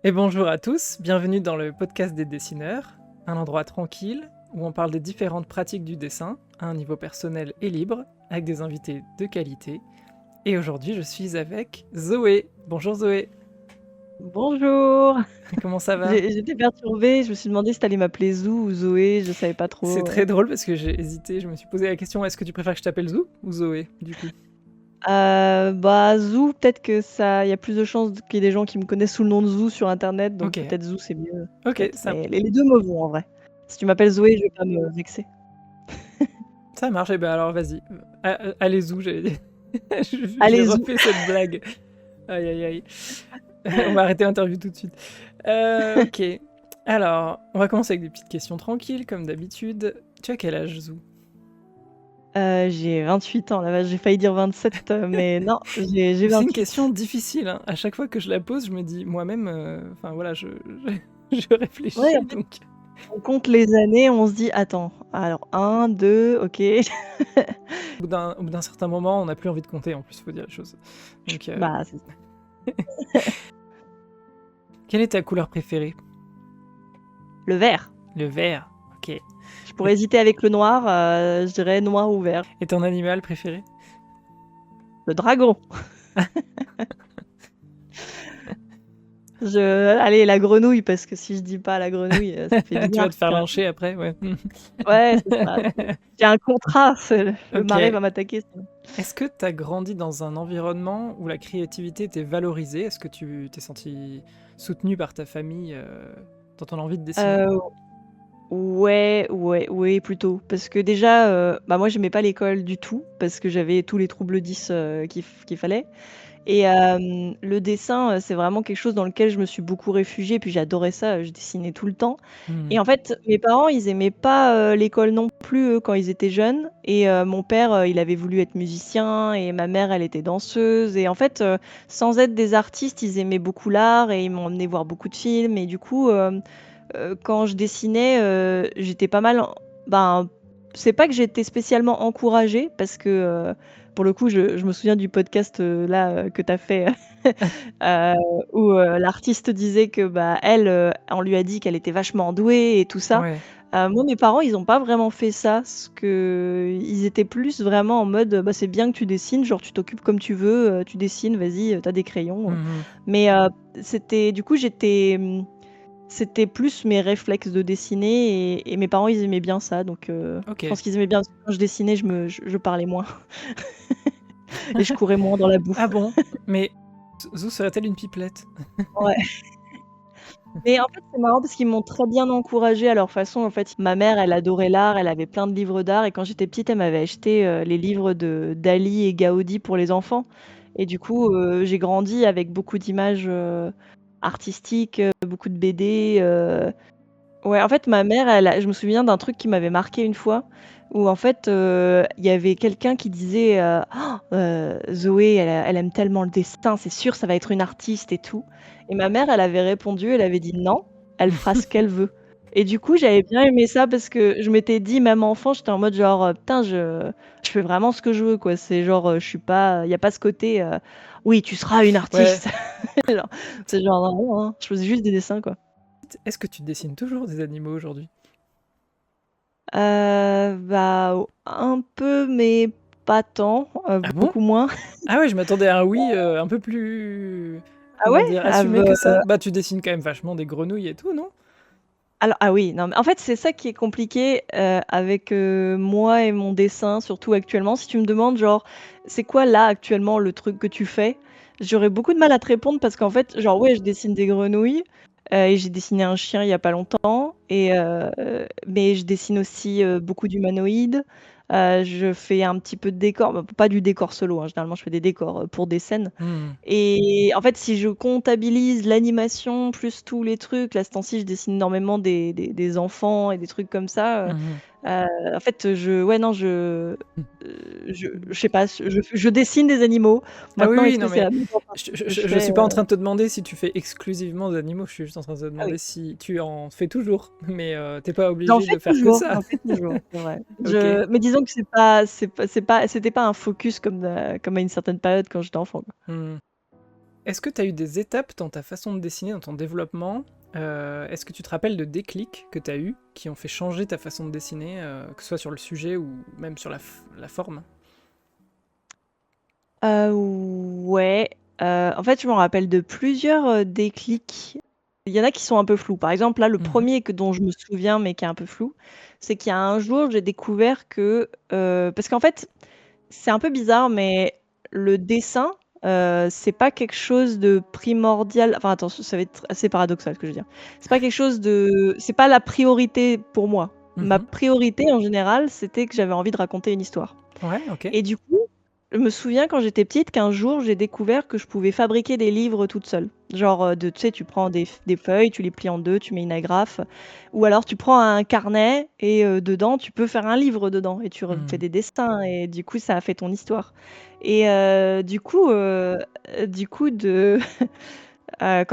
Et bonjour à tous, bienvenue dans le podcast des dessineurs, un endroit tranquille où on parle des différentes pratiques du dessin à un niveau personnel et libre, avec des invités de qualité. Et aujourd'hui, je suis avec Zoé. Bonjour Zoé, Bonjour. comment ça va? J'étais perturbée, je me suis demandé si t'allais m'appeler Zou ou Zoé, je savais pas C'est trop. très drôle parce que j'ai hésité, je me suis posé la question, est-ce que tu préfères que je t'appelle Zou ou Zoé, du coup? Bah Zou, peut-être que ça, il y a plus de chances qu'il y ait des gens qui me connaissent sous le nom de Zou sur internet, donc Ok, peut-être Zou c'est mieux, ok, peut-être. Mais les deux me vont en vrai. Si tu m'appelles Zoé, je vais pas me vexer. ça marche, et ben alors vas-y. Allez Zou, j'allais dire. J'ai Allez Zou. refait cette blague. Aïe aïe aïe. On va arrêter l'interview tout de suite. Ok. Alors, on va commencer avec des petites questions tranquilles, comme d'habitude. Tu as quel âge, Zou? J'ai 28 ans, la vache, j'ai failli dire 27, mais non, j'ai C'est une question 28. difficile, hein. À chaque fois que je la pose, je me dis moi-même, enfin voilà, je Ouais, en réfléchis, fait, donc on compte les années, on se dit, attends, alors 1, 2, ok. au bout d'un certain moment, on n'a plus envie de compter, en plus, faut dire les choses. Donc, Bah, c'est ça. quelle est ta couleur préférée? Le vert. Le vert, ok. Je pourrais hésiter avec le noir, je dirais noir ou vert. Et ton animal préféré? Le dragon. Allez, la grenouille, parce que si je dis pas la grenouille, ça fait Tu vas bizarre te faire quand même. lyncher après, ouais. Ouais, c'est ça. J'ai un contrat, le Ok. marais va m'attaquer sinon. Est-ce que tu as grandi dans un environnement où la créativité était valorisée? Est-ce que tu t'es senti soutenu par ta famille dans ton envie de dessiner? Heu, ouais, plutôt. Parce que déjà, bah, moi j'aimais pas l'école du tout, parce que j'avais tous les troubles 10, qu'il fallait. Et le dessin, c'est vraiment quelque chose dans lequel je me suis beaucoup réfugiée, puis j'adorais ça, je dessinais tout le temps. Hmm. Et en fait, mes parents, ils aimaient pas, l'école non plus, eux, quand ils étaient jeunes. Et mon père, il avait voulu être musicien et ma mère, elle était danseuse. Et en fait, sans être des artistes, ils aimaient beaucoup l'art et ils m'ont emmenée voir beaucoup de films. Et du coup, quand je dessinais, j'étais pas mal ben, c'est pas que j'étais spécialement encouragée parce que, pour le coup, je me souviens du podcast, là, que tu as fait, heu, où, l'artiste disait que, bah, elle, on lui a dit qu'elle était vachement douée et tout ça. Ouais. Moi, mes parents, ils ont pas vraiment fait ça, parce qu'ils étaient plus vraiment en mode, bah, c'est bien que tu dessines, genre tu t'occupes comme tu veux, tu dessines, vas-y, tu as des crayons. Mhm. Mais, c'était du coup, c'était plus mes réflexes de dessiner et mes parents, ils aimaient bien ça, donc Ok. je pense qu'ils aimaient bien parce que quand je dessinais, je parlais moins et je courais moins dans la boue. Ah bon? Mais Zou serait-elle une pipelette? Ouais. Mais en fait, c'est marrant parce qu'ils m'ont très bien encouragée à leur façon. En fait, ma mère, elle adorait l'art, elle avait plein de livres d'art et quand j'étais petite, elle m'avait acheté, les livres de Dali et Gaudi pour les enfants et du coup, j'ai grandi avec beaucoup d'images, artistiques, beaucoup de BD. Ouais, en fait, ma mère, je me souviens d'un truc qui m'avait marqué une fois, où en fait, il y avait quelqu'un qui disait, «Zoé, elle aime tellement le dessin, c'est sûr, ça va être une artiste et tout». Et ma mère, elle avait répondu, elle avait dit: «Non, elle fera ce qu'elle veut». Et du coup, j'avais bien aimé ça parce que je m'étais dit, même enfant, j'étais en mode genre, «Putain, je fais vraiment ce que je veux, quoi». C'est genre, je suis pas, il y a pas ce côté, «Oui, tu seras une Ouais. artiste». Genre, c'est genre: «Non, non, hein, je faisais juste des dessins, quoi». Est-ce que tu dessines toujours des animaux aujourd'hui? Bah, un peu, mais pas tant, Ah bon? beaucoup moins. Ah ouais, je m'attendais à un oui un peu plus, Ah ouais? comment dire, Ah assumé bah, que ça. Bah, tu dessines quand même vachement des grenouilles et tout, non? alors ah oui, non, mais en fait, c'est ça qui est compliqué, avec, moi et mon dessin, surtout actuellement. Si tu me demandes genre: «C'est quoi là, actuellement, le truc que tu fais?» J'aurais beaucoup de mal à te répondre parce qu'en fait, genre, ouais, je dessine des grenouilles, et j'ai dessiné un chien il y a pas longtemps et mais je dessine aussi, beaucoup d'humanoïdes. Je fais un petit peu de décor, bah, pas du décor solo, hein, généralement je fais des décors, pour des scènes. Mmh. Et en fait, si je comptabilise l'animation plus tous les trucs, là, ce temps-ci, je dessine énormément des enfants et des trucs comme ça, Mmh. en fait, ouais, non, je sais pas, je dessine des animaux. Ah oui, Maintenant, oui, est-ce que non, c'est mais la mise en page que je je fais, suis pas en train de te demander si tu fais exclusivement des animaux, je suis juste en train de te ah demander oui, si tu en fais toujours, mais tu pas obligé de faire que ça. j'en fais toujours, c'est vrai. OK. Mais disons que c'était pas un focus comme à une certaine période quand j'étais enfant, quoi. Mmh. Est-ce que tu as eu des étapes dans ta façon de dessiner, dans ton développement? Est-ce que tu te rappelles de déclics que tu as eus qui ont fait changer ta façon de dessiner, que ce soit sur le sujet ou même sur la forme? Ouais, en fait, je me rappelle de plusieurs, déclics. Il y en a qui sont un peu flous. Par exemple, là, le Mhm. premier que dont je me souviens, mais qui est un peu flou, c'est qu'il y a un jour, j'ai découvert que, parce qu'en fait, c'est un peu bizarre, mais le dessin, c'est pas quelque chose de primordial. Enfin, attention, ça va être assez paradoxal ce que je veux dire. C'est pas la priorité pour moi. Ma Mhm. priorité, en général, c'était que j'avais envie de raconter une histoire. Ouais, ok. Et du coup, je me souviens quand j'étais petite qu'un jour, j'ai découvert que je pouvais fabriquer des livres toute seule. Genre, tu sais, tu prends des feuilles, tu les plies en deux, tu mets une agrafe. Ou alors tu prends un carnet et dedans, tu peux faire un livre dedans et tu fais Mhm. des dessins et du coup, ça a fait ton histoire. Et du coup, quand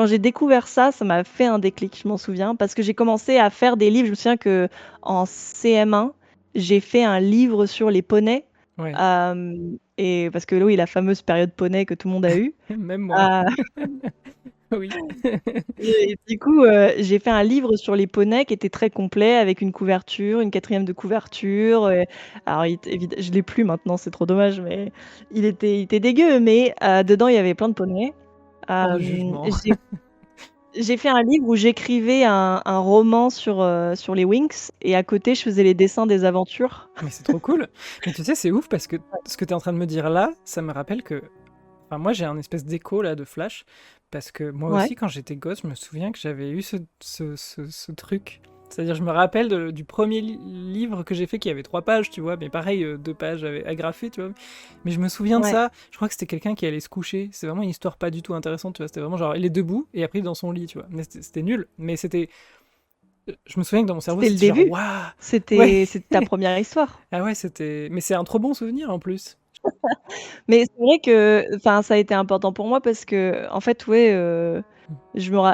j'ai découvert ça, ça m'a fait un déclic, je m'en souviens, parce que j'ai commencé à faire des livres. Je me souviens que en CM1, j'ai fait un livre sur les poneys. Ouais, Et parce que oui, la fameuse période poney que tout le monde a eue. même moi. Euh, Oui. et du coup, j'ai fait un livre sur les poneys qui était très complet avec une couverture, une quatrième de couverture. Alors, je l'ai plus maintenant, c'est trop dommage, mais il était dégueu. Mais dedans, il y avait plein de poneys. Hors de Euh, jugement. J'ai fait un livre où j'écrivais un roman sur les Winx et à côté, je faisais les dessins des aventures. Mais c'est trop cool. Mais tu sais, c'est ouf parce que ce que tu es en train de me dire là, ça me rappelle que. Enfin, moi, j'ai un espèce d'écho là de flash. Parce que moi Ouais. aussi, quand j'étais gosse, je me souviens que j'avais eu ce truc. C'est-à-dire, je me rappelle du premier livre que j'ai fait qui avait 3 pages, tu vois. Mais pareil, 2 pages agrafées, tu vois. Mais je me souviens de Ouais. ça. Je crois que c'était quelqu'un qui allait se coucher. C'est vraiment une histoire pas du tout intéressante, tu vois. C'était vraiment genre, il est debout et après il est dans son lit, tu vois. Mais c'était nul. Mais c'était. Je me souviens que dans mon cerveau, C'était le c'était genre, début. waouh! Ouais! C'était ta première histoire. Ah ouais, c'était. Mais c'est un trop bon souvenir en plus. Mais c'est vrai que, enfin, ça a été important pour moi parce que, en fait, ouais,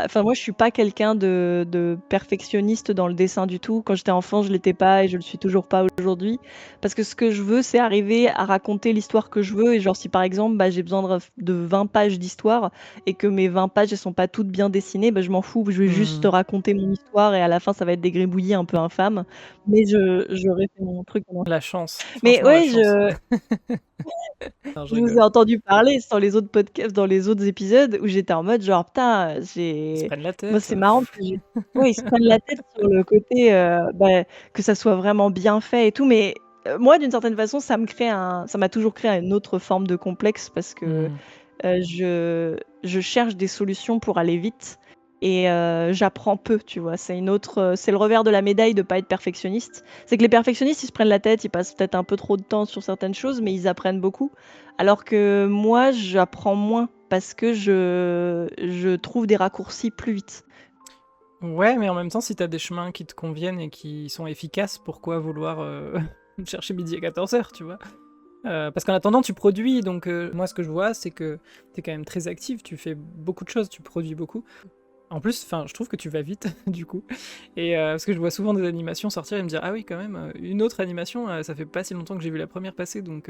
enfin, moi, je suis pas quelqu'un de perfectionniste dans le dessin du tout. Quand j'étais enfant, je l'étais pas et je le suis toujours pas aujourd'hui. Parce que ce que je veux, c'est arriver à raconter l'histoire que je veux. Et genre, si par exemple, bah, j'ai besoin de 20 pages d'histoire et que mes 20 pages, elles sont pas toutes bien dessinées, bah, je m'en fous. Je vais juste te Hmm. raconter mon histoire et à la fin, ça va être des gribouillis un peu infâmes. Mais j'aurais fait mon truc. La chance, Mais franchement, la ouais, chance. Non, je je vous ai rigole. entendu parler sur les autres podcasts, dans les autres épisodes où j'étais en mode genre: «Putain, Ils se prennent la moi, tête. c'est marrant parce que j'ai» ouais, ils se prennent la tête sur le côté, bah, que ça soit vraiment bien fait et tout, mais moi, d'une certaine façon, ça m'a toujours créé une autre forme de complexe parce que, Hmm. je cherche des solutions pour aller vite et j'apprends peu, tu vois? C'est le revers de la médaille de pas être perfectionniste. C'est que les perfectionnistes, ils se prennent la tête, ils passent peut-être un peu trop de temps sur certaines choses, mais ils apprennent beaucoup. Alors que moi, j'apprends moins parce que je trouve des raccourcis plus vite. Ouais, mais en même temps, si t'as des chemins qui te conviennent et qui sont efficaces, pourquoi vouloir chercher midi à 14h, tu vois? Parce qu'en attendant, tu produis, donc moi, ce que je vois, c'est que t'es quand même très active, tu fais beaucoup de choses, tu produis beaucoup. En plus, enfin, je trouve que tu vas vite, du coup. Et parce que je vois souvent des animations sortir et me dire, ah oui, quand même, une autre animation, ça fait pas si longtemps que j'ai vu la première passer, donc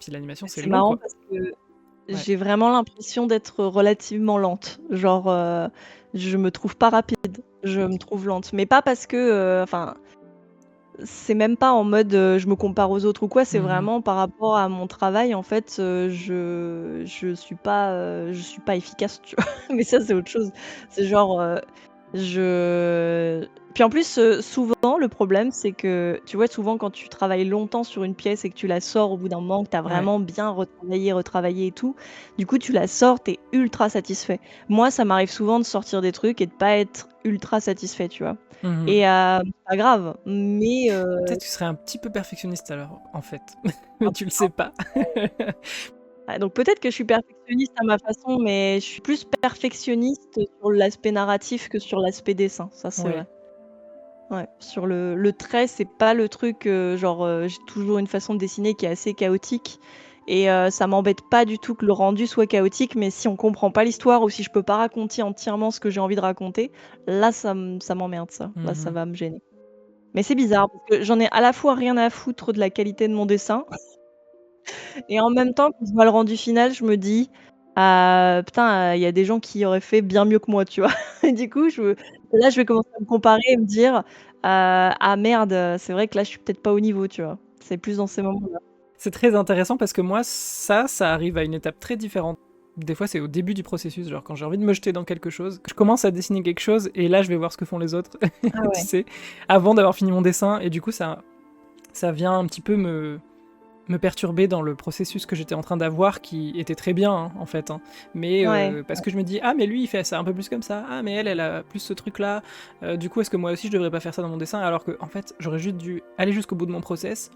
puis l'animation c'est C'est long, marrant quoi. parce que Ouais. j'ai vraiment l'impression d'être relativement lente. Genre, je me trouve pas rapide, je me trouve lente. Mais pas parce que, enfin, c'est même pas en mode, je me compare aux autres ou quoi, c'est Mhm. vraiment par rapport à mon travail, en fait, je suis pas efficace, tu vois? Mais ça, c'est autre chose. C'est genre, je puis en plus, souvent, le problème, c'est que, tu vois, souvent, quand tu travailles longtemps sur une pièce et que tu la sors au bout d'un moment, que tu as Ouais. vraiment bien retravaillé, retravaillé et tout, du coup, tu la sors, tu es ultra satisfait. Moi, ça m'arrive souvent de sortir des trucs et de pas être ultra satisfait, tu vois? Mhm. Et c'est pas grave, mais Peut-être tu serais un petit peu perfectionniste alors, en fait. Mais tu le sais pas. ouais, donc peut-être que je suis perfectionniste à ma façon, mais je suis plus perfectionniste sur l'aspect narratif que sur l'aspect dessin, ça c'est Ouais. vrai. Ouais, sur le trait, c'est pas le truc, genre, j'ai toujours une façon de dessiner qui est assez chaotique et ça m'embête pas du tout que le rendu soit chaotique, mais si on comprend pas l'histoire ou si je peux pas raconter entièrement ce que j'ai envie de raconter, là ça m'emmerde ça. Là, ça Mhm. va me gêner. Mais c'est bizarre parce que j'en ai à la fois rien à foutre de la qualité de mon dessin et en même temps, quand je vois le rendu final, je me dis: Putain, il y a des gens qui auraient fait bien mieux que moi, tu vois? Et du coup, je vais commencer à me comparer et me dire: «Ah merde, c'est vrai que là, je suis peut-être pas au niveau», tu vois? C'est plus dans ces moments-là. C'est très intéressant parce que moi, ça arrive à une étape très différente. Des fois, c'est au début du processus, genre quand j'ai envie de me jeter dans quelque chose, je commence à dessiner quelque chose et là, je vais voir ce que font les autres, Ah tu ouais. sais, avant d'avoir fini mon dessin. Et du coup, ça vient un petit peu me perturber dans le processus que j'étais en train d'avoir, qui était très bien, hein, en fait. Hein. Mais Ouais, parce que je me dis, ah, mais lui, il fait ça un peu plus comme ça. Ah, mais elle a plus ce truc-là. Du coup, est-ce que moi aussi, je devrais pas faire ça dans mon dessin? Alors que, en fait, j'aurais juste dû aller jusqu'au bout de mon process,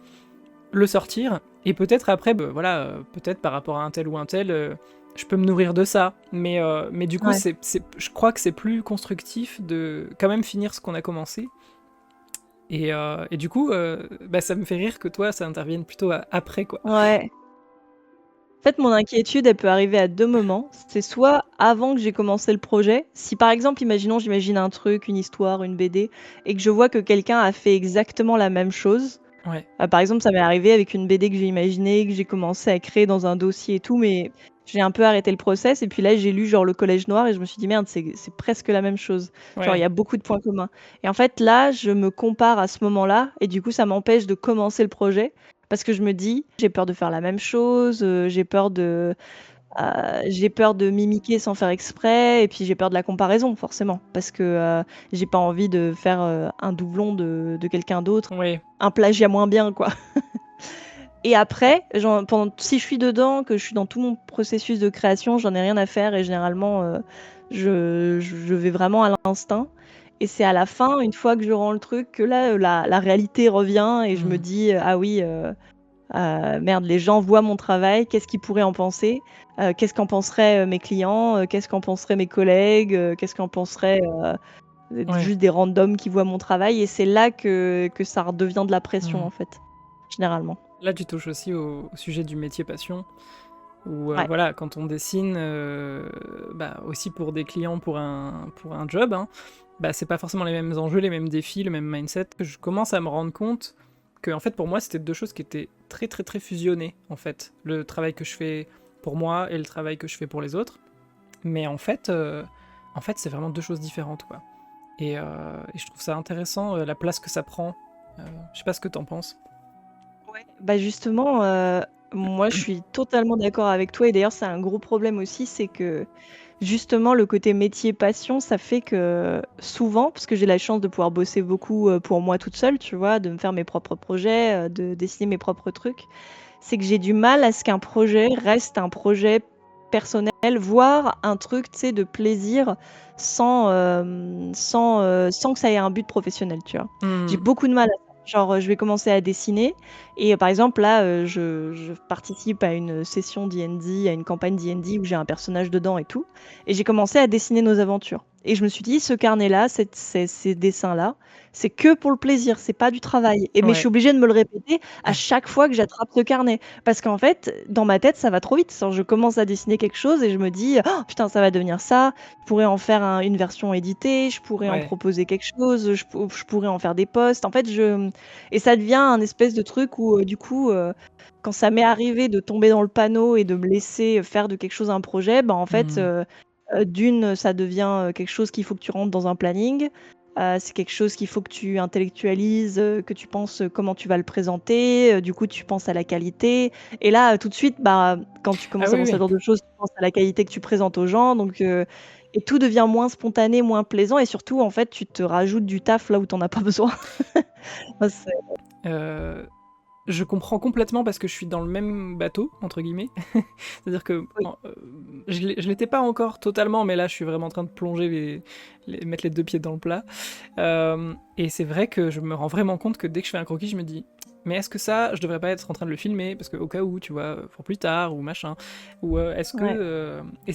le sortir, et peut-être après, bah, voilà, peut-être par rapport à un tel ou un tel, je peux me nourrir de ça. Mais du coup, ouais. je crois que c'est plus constructif de quand même finir ce qu'on a commencé. Et du coup, bah, ça me fait rire que toi, ça intervienne plutôt après, quoi. Ouais. En fait, mon inquiétude, elle peut arriver à 2 moments. C'est soit avant que j'ai commencé le projet, si par exemple, j'imagine un truc, une histoire, une BD et que je vois que quelqu'un a fait exactement la même chose. Ouais. Par exemple, ça m'est arrivé avec une BD que j'ai imaginée, que j'ai commencé à créer dans un dossier et tout, mais j'ai un peu arrêté le process et puis là, j'ai lu genre Le Collège noir et je me suis dit: «Merde, c'est presque la même chose». Genre, il y Ouais. a beaucoup de points communs et en fait, là, je me compare à ce moment-là et du coup, ça m'empêche de commencer le projet parce que je me dis: «J'ai peur de faire la même chose, j'ai peur de mimiquer sans faire exprès et puis j'ai peur de la comparaison forcément parce que, j'ai pas envie de faire, un doublon de quelqu'un d'autre, Ouais. un plagiat moins bien, quoi. Et après, si je suis dedans, que je suis dans tout mon processus de création, j'en ai rien à faire et généralement, je vais vraiment à l'instinct et c'est à la fin, une fois que je rends le truc, que là, la réalité revient et je me Mmh. dis: «Ah oui, merde, les gens voient mon travail, qu'est-ce qu'ils pourraient en penser? Qu'est-ce qu'en penseraient, mes clients? Qu'est-ce qu'en penseraient mes collègues? Qu'est-ce qu'en penseraient, Ouais. juste des randoms qui voient mon travail?» Et c'est là que ça redevient de la pression, en Mmh. fait, généralement. Là, tu touches aussi au sujet du métier passion, où Ouais. voilà, quand on dessine, bah, aussi pour des clients, pour un job, hein, bah, c'est pas forcément les mêmes enjeux, les mêmes défis, le même mindset. Je commence à me rendre compte que, en fait, pour moi, c'était deux choses qui étaient très, très, très fusionnées, en fait. Le travail que je fais pour moi et le travail que je fais pour les autres. Mais en fait, c'est vraiment deux choses différentes, quoi. Et je trouve ça intéressant, la place que ça prend. Je sais pas ce que t'en penses. Ouais. Bah, justement, moi, je suis totalement d'accord avec toi et d'ailleurs, c'est un gros problème aussi, c'est que, justement, le côté métier passion, ça fait que, souvent, parce que j'ai la chance de pouvoir bosser beaucoup, pour moi toute seule, tu vois? De me faire mes propres projets, de dessiner mes propres trucs. C'est que j'ai du mal à ce qu'un projet reste un projet personnel, voire un truc, tu sais, de plaisir sans que ça ait un but professionnel, tu vois? J'ai Mmh. beaucoup de mal à ça. Genre, je vais commencer à dessiner et par exemple là, je participe à une session D&D, à une campagne D&D où j'ai un personnage dedans et tout et j'ai commencé à dessiner nos aventures et je me suis dit: «Ce carnet-là, ces dessins-là, c'est que pour le plaisir, c'est pas du travail» mais je suis Ouais. obligée de me le répéter à chaque fois que j'attrape ce carnet. Parce qu'en fait, dans ma tête, ça va trop vite. Genre, je commence à dessiner quelque chose et je me dis: «Oh putain, ça va devenir ça. Je pourrais en faire une version éditée, je pourrais en Ouais. proposer quelque chose, je pourrais en faire des posts». En fait, et ça devient un espèce de truc où, du coup, quand ça m'est arrivé de tomber dans le panneau et de me laisser faire de quelque chose un projet, bah, en fait, Mmh. d'une, ça devient, quelque chose qu'il faut que tu rentres dans un planning. C'est quelque chose qu'il faut que tu intellectualises, que tu penses, comment tu vas le présenter, du coup tu penses à la qualité et là, tout de suite, bah, quand tu Ah commences à oui, penser à ce oui. genre de choses, tu penses à la qualité que tu présentes aux gens donc et tout devient moins spontané, moins plaisant et surtout, en fait, tu te rajoutes du taf là où tu en as pas besoin. Bah, c'est Heu, je comprends complètement parce que je suis dans le même «bateau» entre guillemets. C'est-à-dire que oui. je l'étais pas encore totalement, mais là je suis vraiment en train de plonger mettre les 2 pieds dans le plat. Et c'est vrai que je me rends vraiment compte que dès que je fais un croquis, je me dis: «Mais est-ce que ça, je devrais pas être en train de le filmer? Parce qu'au cas où, tu vois, pour plus tard ou machin». Ou, est-ce que, Ouais. et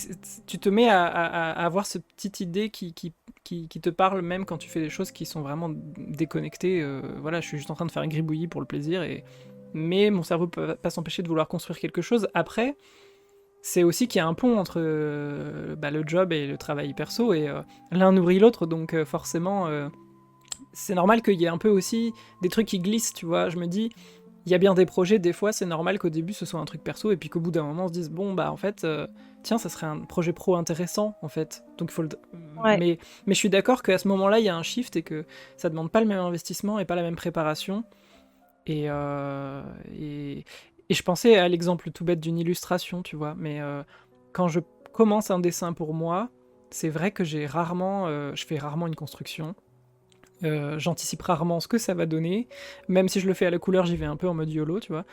tu te mets à avoir cette petite idée qui te parle même quand tu fais des choses qui sont vraiment déconnectées, voilà, je suis juste en train de faire un gribouillis pour le plaisir mais mon cerveau peut pas s'empêcher de vouloir construire quelque chose. Après, c'est aussi qu'il y a un pont entre bah, le job et le travail perso, et l'un nourrit l'autre, donc forcément, c'est normal qu'il y ait un peu aussi des trucs qui glissent, tu vois. Je me dis, il y a bien des projets, des fois, c'est normal qu'au début, ce soit un truc perso, et puis qu'au bout d'un moment, on se dise, bon, bah, en fait, tiens, ça serait un projet pro intéressant, en fait. Donc, il faut le... Ouais. Mais je suis d'accord qu'à ce moment-là, il y a un shift, et que ça demande pas le même investissement et pas la même préparation. Et, euh, et, et je pensais à l'exemple tout bête d'une illustration, tu vois, mais quand je commence un dessin pour moi, c'est vrai que je fais rarement une construction. J'anticipe rarement ce que ça va donner. Même si je le fais à la couleur, j'y vais un peu en mode YOLO, tu vois.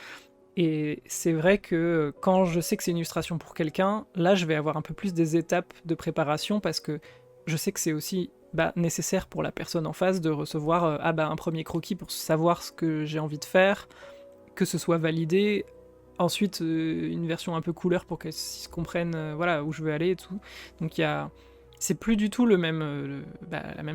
Et c'est vrai que quand je sais que c'est une illustration pour quelqu'un, là, je vais avoir un peu plus des étapes de préparation parce que je sais que c'est aussi nécessaire pour la personne en face de recevoir un premier croquis pour savoir ce que j'ai envie de faire, que ce soit validé. Ensuite, une version un peu couleur pour qu'elle se comprenne voilà, où je veux aller et tout. Donc c'est plus du tout la même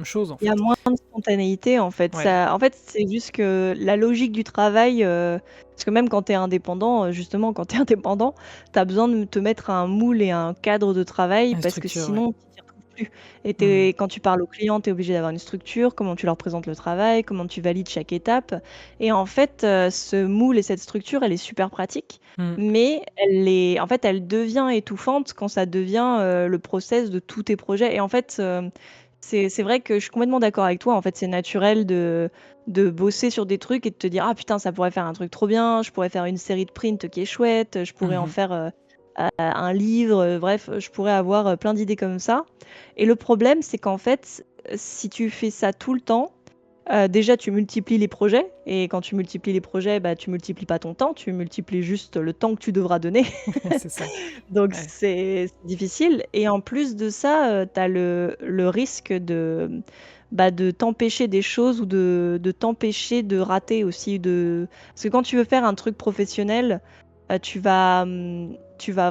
chose en Il y a fait. moins de spontanéité en fait. Ouais, En fait, c'est juste que la logique du travail, parce que même quand tu es indépendant, justement, quand tu es indépendant, tu as besoin de te mettre un moule et un cadre de travail une parce que structure, ouais. sinon, tu t'y retrouves plus. Et Hmm. quand tu parles aux clients, tu es obligé d'avoir une structure, comment tu leur présentes le travail, comment tu valides chaque étape. Et en fait, ce moule et cette structure, elle est super pratique, Hmm. mais en fait, elle devient étouffante quand ça devient le process de tous tes projets. Et en fait, c'est vrai que je suis complètement d'accord avec toi. En fait, c'est naturel de bosser sur des trucs et de te dire, ah putain, ça pourrait faire un truc trop bien, je pourrais faire une série de prints qui est chouette, je pourrais en Mhm. faire un livre, bref, je pourrais avoir plein d'idées comme ça. Et le problème, c'est qu'en fait, si tu fais ça tout le temps, déjà, tu multiplies les projets, et quand tu multiplies les projets, bah, tu multiplies pas ton temps, tu multiplies juste le temps que tu devras donner. C'est ça. Donc Ouais. c'est difficile. Et en plus de ça, tu as le risque de t'empêcher des choses ou de t'empêcher de rater aussi. Parce que quand tu veux faire un truc professionnel, tu vas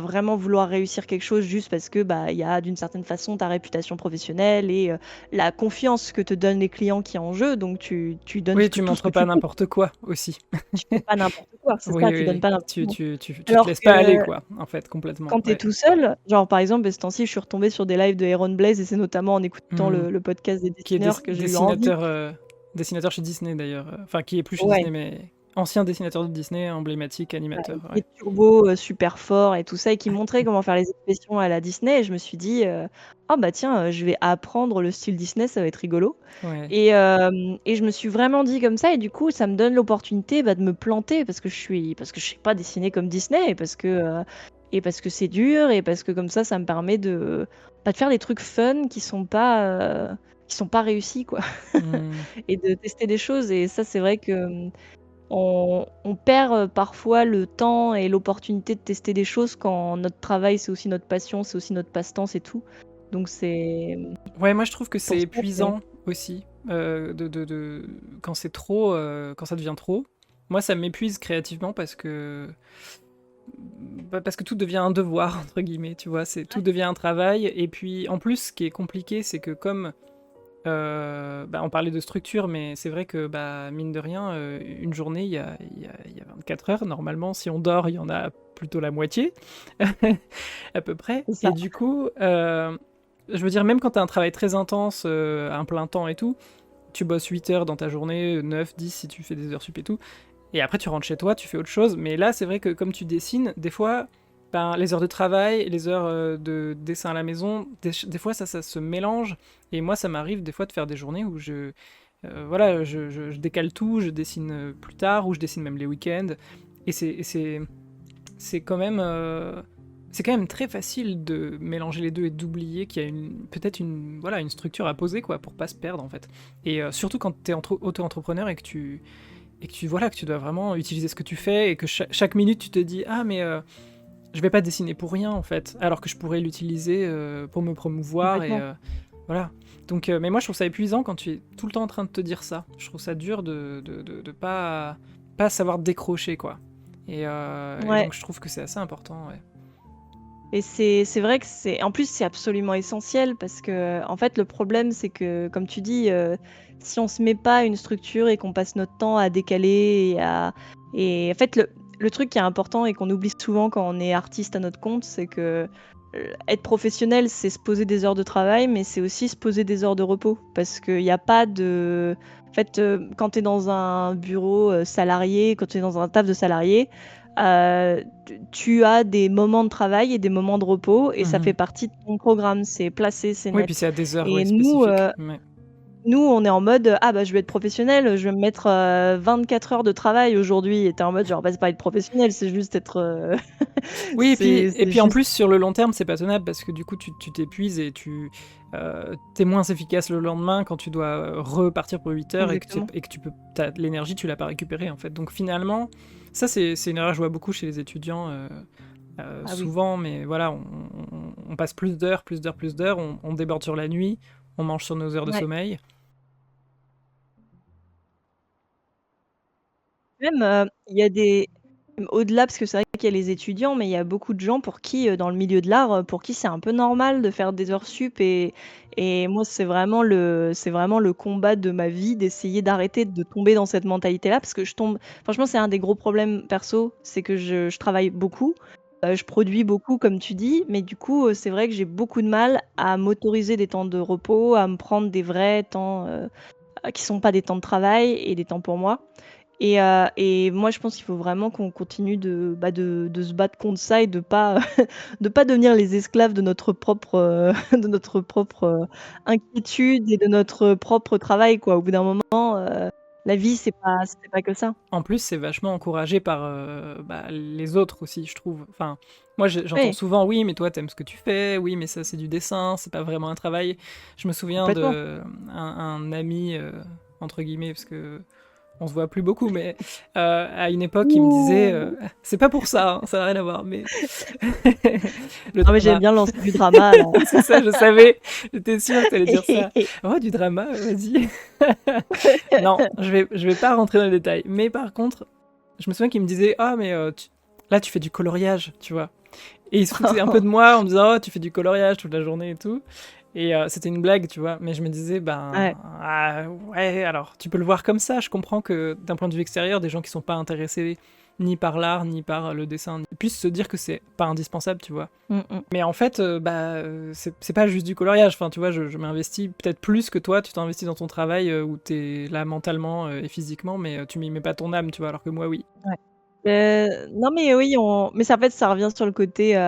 vraiment vouloir réussir quelque chose juste parce que il y a d'une certaine façon ta réputation professionnelle et la confiance que te donnent les clients qui est en jeu. Donc tu donnes Oui, tu tout ce montres que pas tu peux. n'importe quoi aussi. Tu fais pas n'importe quoi, c'est Oui, ça, tu donnes oui, pas n'importe quoi. tu te Alors laisses que pas aller, quoi, en fait, complètement. quand tu es Ouais. tout seul, genre par exemple, ce temps-ci, je suis retombée sur des lives de Aaron Blaze et c'est notamment en écoutant Hmm. le podcast des Qui est dessineurs que j'ai eu envie. dessinateur chez Disney d'ailleurs. Enfin, qui est plus chez Ouais, Disney, mais ancien dessinateur de Disney, emblématique, animateur. qui Ouais. est turbo, super fort et tout ça, et qui montrait comment faire les expressions à la Disney. Et je me suis dit, ah bah tiens, je vais apprendre le style Disney, ça va être rigolo. Ouais. Et je me suis vraiment dit comme ça, et du coup, ça me donne l'opportunité de me planter parce que je sais pas dessiner comme Disney, et parce que c'est dur, et parce que comme ça me permet de faire des trucs fun qui sont pas réussis, quoi. Hmm. Et de tester des choses. Et ça, c'est vrai que on perd parfois le temps et l'opportunité de tester des choses quand notre travail, c'est aussi notre passion, c'est aussi notre passe-temps, c'est tout. Donc c'est Ouais, moi je trouve que c'est pour ça que... épuisant aussi quand c'est trop, quand ça devient trop. Moi, ça m'épuise créativement parce que tout devient un devoir entre guillemets, tu vois. Tout devient un travail. Et puis en plus, ce qui est compliqué, c'est que comme on parlait de structure, mais c'est vrai que mine de rien, une journée, il y a 24 heures. Normalement, si on dort, il y en a plutôt la moitié, à peu près. C'est Et ça. du coup, je veux dire, même quand tu as un travail très intense, un plein temps et tout, tu bosses 8 heures dans ta journée, 9, 10 si tu fais des heures sup et tout, et après tu rentres chez toi, tu fais autre chose. Mais là, c'est vrai que comme tu dessines, des fois, les heures de travail, les heures de dessin à la maison, des fois ça se mélange. Et moi, ça m'arrive des fois de faire des journées où voilà, je décale tout, je dessine plus tard, ou je dessine même les week-ends. Et c'est quand même, c'est quand même très facile de mélanger les deux et d'oublier qu'il y a peut-être voilà, une structure à poser quoi, pour pas se perdre en fait. Et surtout quand tu es auto-entrepreneur voilà, que tu dois vraiment utiliser ce que tu fais et que chaque minute tu te dis ah mais je vais pas dessiner pour rien en fait, alors que je pourrais l'utiliser pour me promouvoir et Complètement. voilà. Donc, mais moi je trouve ça épuisant quand tu es tout le temps en train de te dire ça. Je trouve ça dur de pas savoir décrocher quoi. Et Ouais. donc je trouve que c'est assez important, ouais. Et c'est vrai que en plus, c'est absolument essentiel parce que, en fait, le problème, c'est que, comme tu dis, si on se met pas une structure et qu'on passe notre temps à décaler et en fait, le truc qui est important et qu'on oublie souvent quand on est artiste à notre compte, c'est que être professionnel, c'est se poser des heures de travail, mais c'est aussi se poser des heures de repos. Parce qu'il y a pas de en fait, quand tu es dans un bureau, salarié, quand tu es dans un taf de salarié, tu as des moments de travail et des moments de repos et ça fait Mhm. partie de ton programme. C'est placé, c'est Oui, puis net c'est à des heures, et ouais, spécifiques. nous, on est en mode, «Ah bah, je vais être professionnel, je vais me mettre, 24 heures de travail aujourd'hui» et tu es en mode genre: «Bah, c'est pas être professionnel, c'est juste être, Oui, et c'est puis en juste» plus, sur le long terme, c'est pas tenable parce que du coup, tu t'épuises et t'es moins efficace le lendemain quand tu dois repartir pour 8 heures exactement. et que l'énergie, tu l'as pas récupérée en fait. Donc finalement, ça, c'est une erreur que je vois beaucoup chez les étudiants, Ah oui. souvent, mais voilà, on passe plus d'heures, plus d'heures, plus d'heures, on déborde sur la nuit, on mange sur nos heures de Ouais. sommeil. Même, il y a des même au-delà, parce que c'est vrai qu'il y a les étudiants, mais il y a beaucoup de gens pour qui, dans le milieu de l'art, pour qui c'est un peu normal de faire des heures sup et moi, c'est vraiment le combat de ma vie d'essayer d'arrêter de tomber dans cette mentalité-là parce que je tombe franchement, c'est un des gros problèmes perso, c'est que je travaille beaucoup, je produis beaucoup comme tu dis, mais du coup, c'est vrai que j'ai beaucoup de mal à m'autoriser des temps de repos, à me prendre des vrais temps, qui sont pas des temps de travail et des temps pour moi. Et moi, je pense qu'il faut vraiment qu'on continue de se battre contre ça et de pas de pas devenir les esclaves de notre propre, de notre propre, inquiétude et de notre propre travail, quoi. Au bout d'un moment, la vie, c'est pas que ça. En plus, c'est vachement encouragé par les autres aussi, je trouve. Enfin, moi, j'entends Oui, souvent, oui, mais toi, t'aimes ce que tu fais, oui, mais ça, c'est du dessin, c'est pas vraiment un travail. Je me souviens complètement. de un ami, entre guillemets, parce que on se voit plus beaucoup, mais à une époque, il me disait, Ouh! c'est pas pour ça, hein, ça n'a rien à voir, mais le Non, mais j'aime drama. bien lancer du drama, là. C'est ça, je savais, j'étais sûre que t'allais dire ça. Oh, du drama, vas-y. Non, je vais pas rentrer dans les détails. Mais par contre, je me souviens qu'il me disait, ah, mais là, tu fais du coloriage, tu vois. Et il se foutait un peu de moi en me disant, oh, tu fais du coloriage toute la journée et tout. Et c'était une blague, tu vois. Mais je me disais, ben, Ouais, ah, ouais, alors, tu peux le voir comme ça. Je comprends que d'un point de vue extérieur, des gens qui sont pas intéressés ni par l'art, ni par le dessin, puissent se dire que c'est pas indispensable, tu vois. mmh mh. Mais en fait, c'est pas juste du coloriage. Enfin, tu vois, je m'investis peut-être plus que toi. Tu t'investis dans ton travail où t'es là mentalement et physiquement, mais tu m'y mets pas ton âme, tu vois. Alors que moi, oui. Ouais. Non, mais oui, on mais ça, en fait, ça revient sur le côté,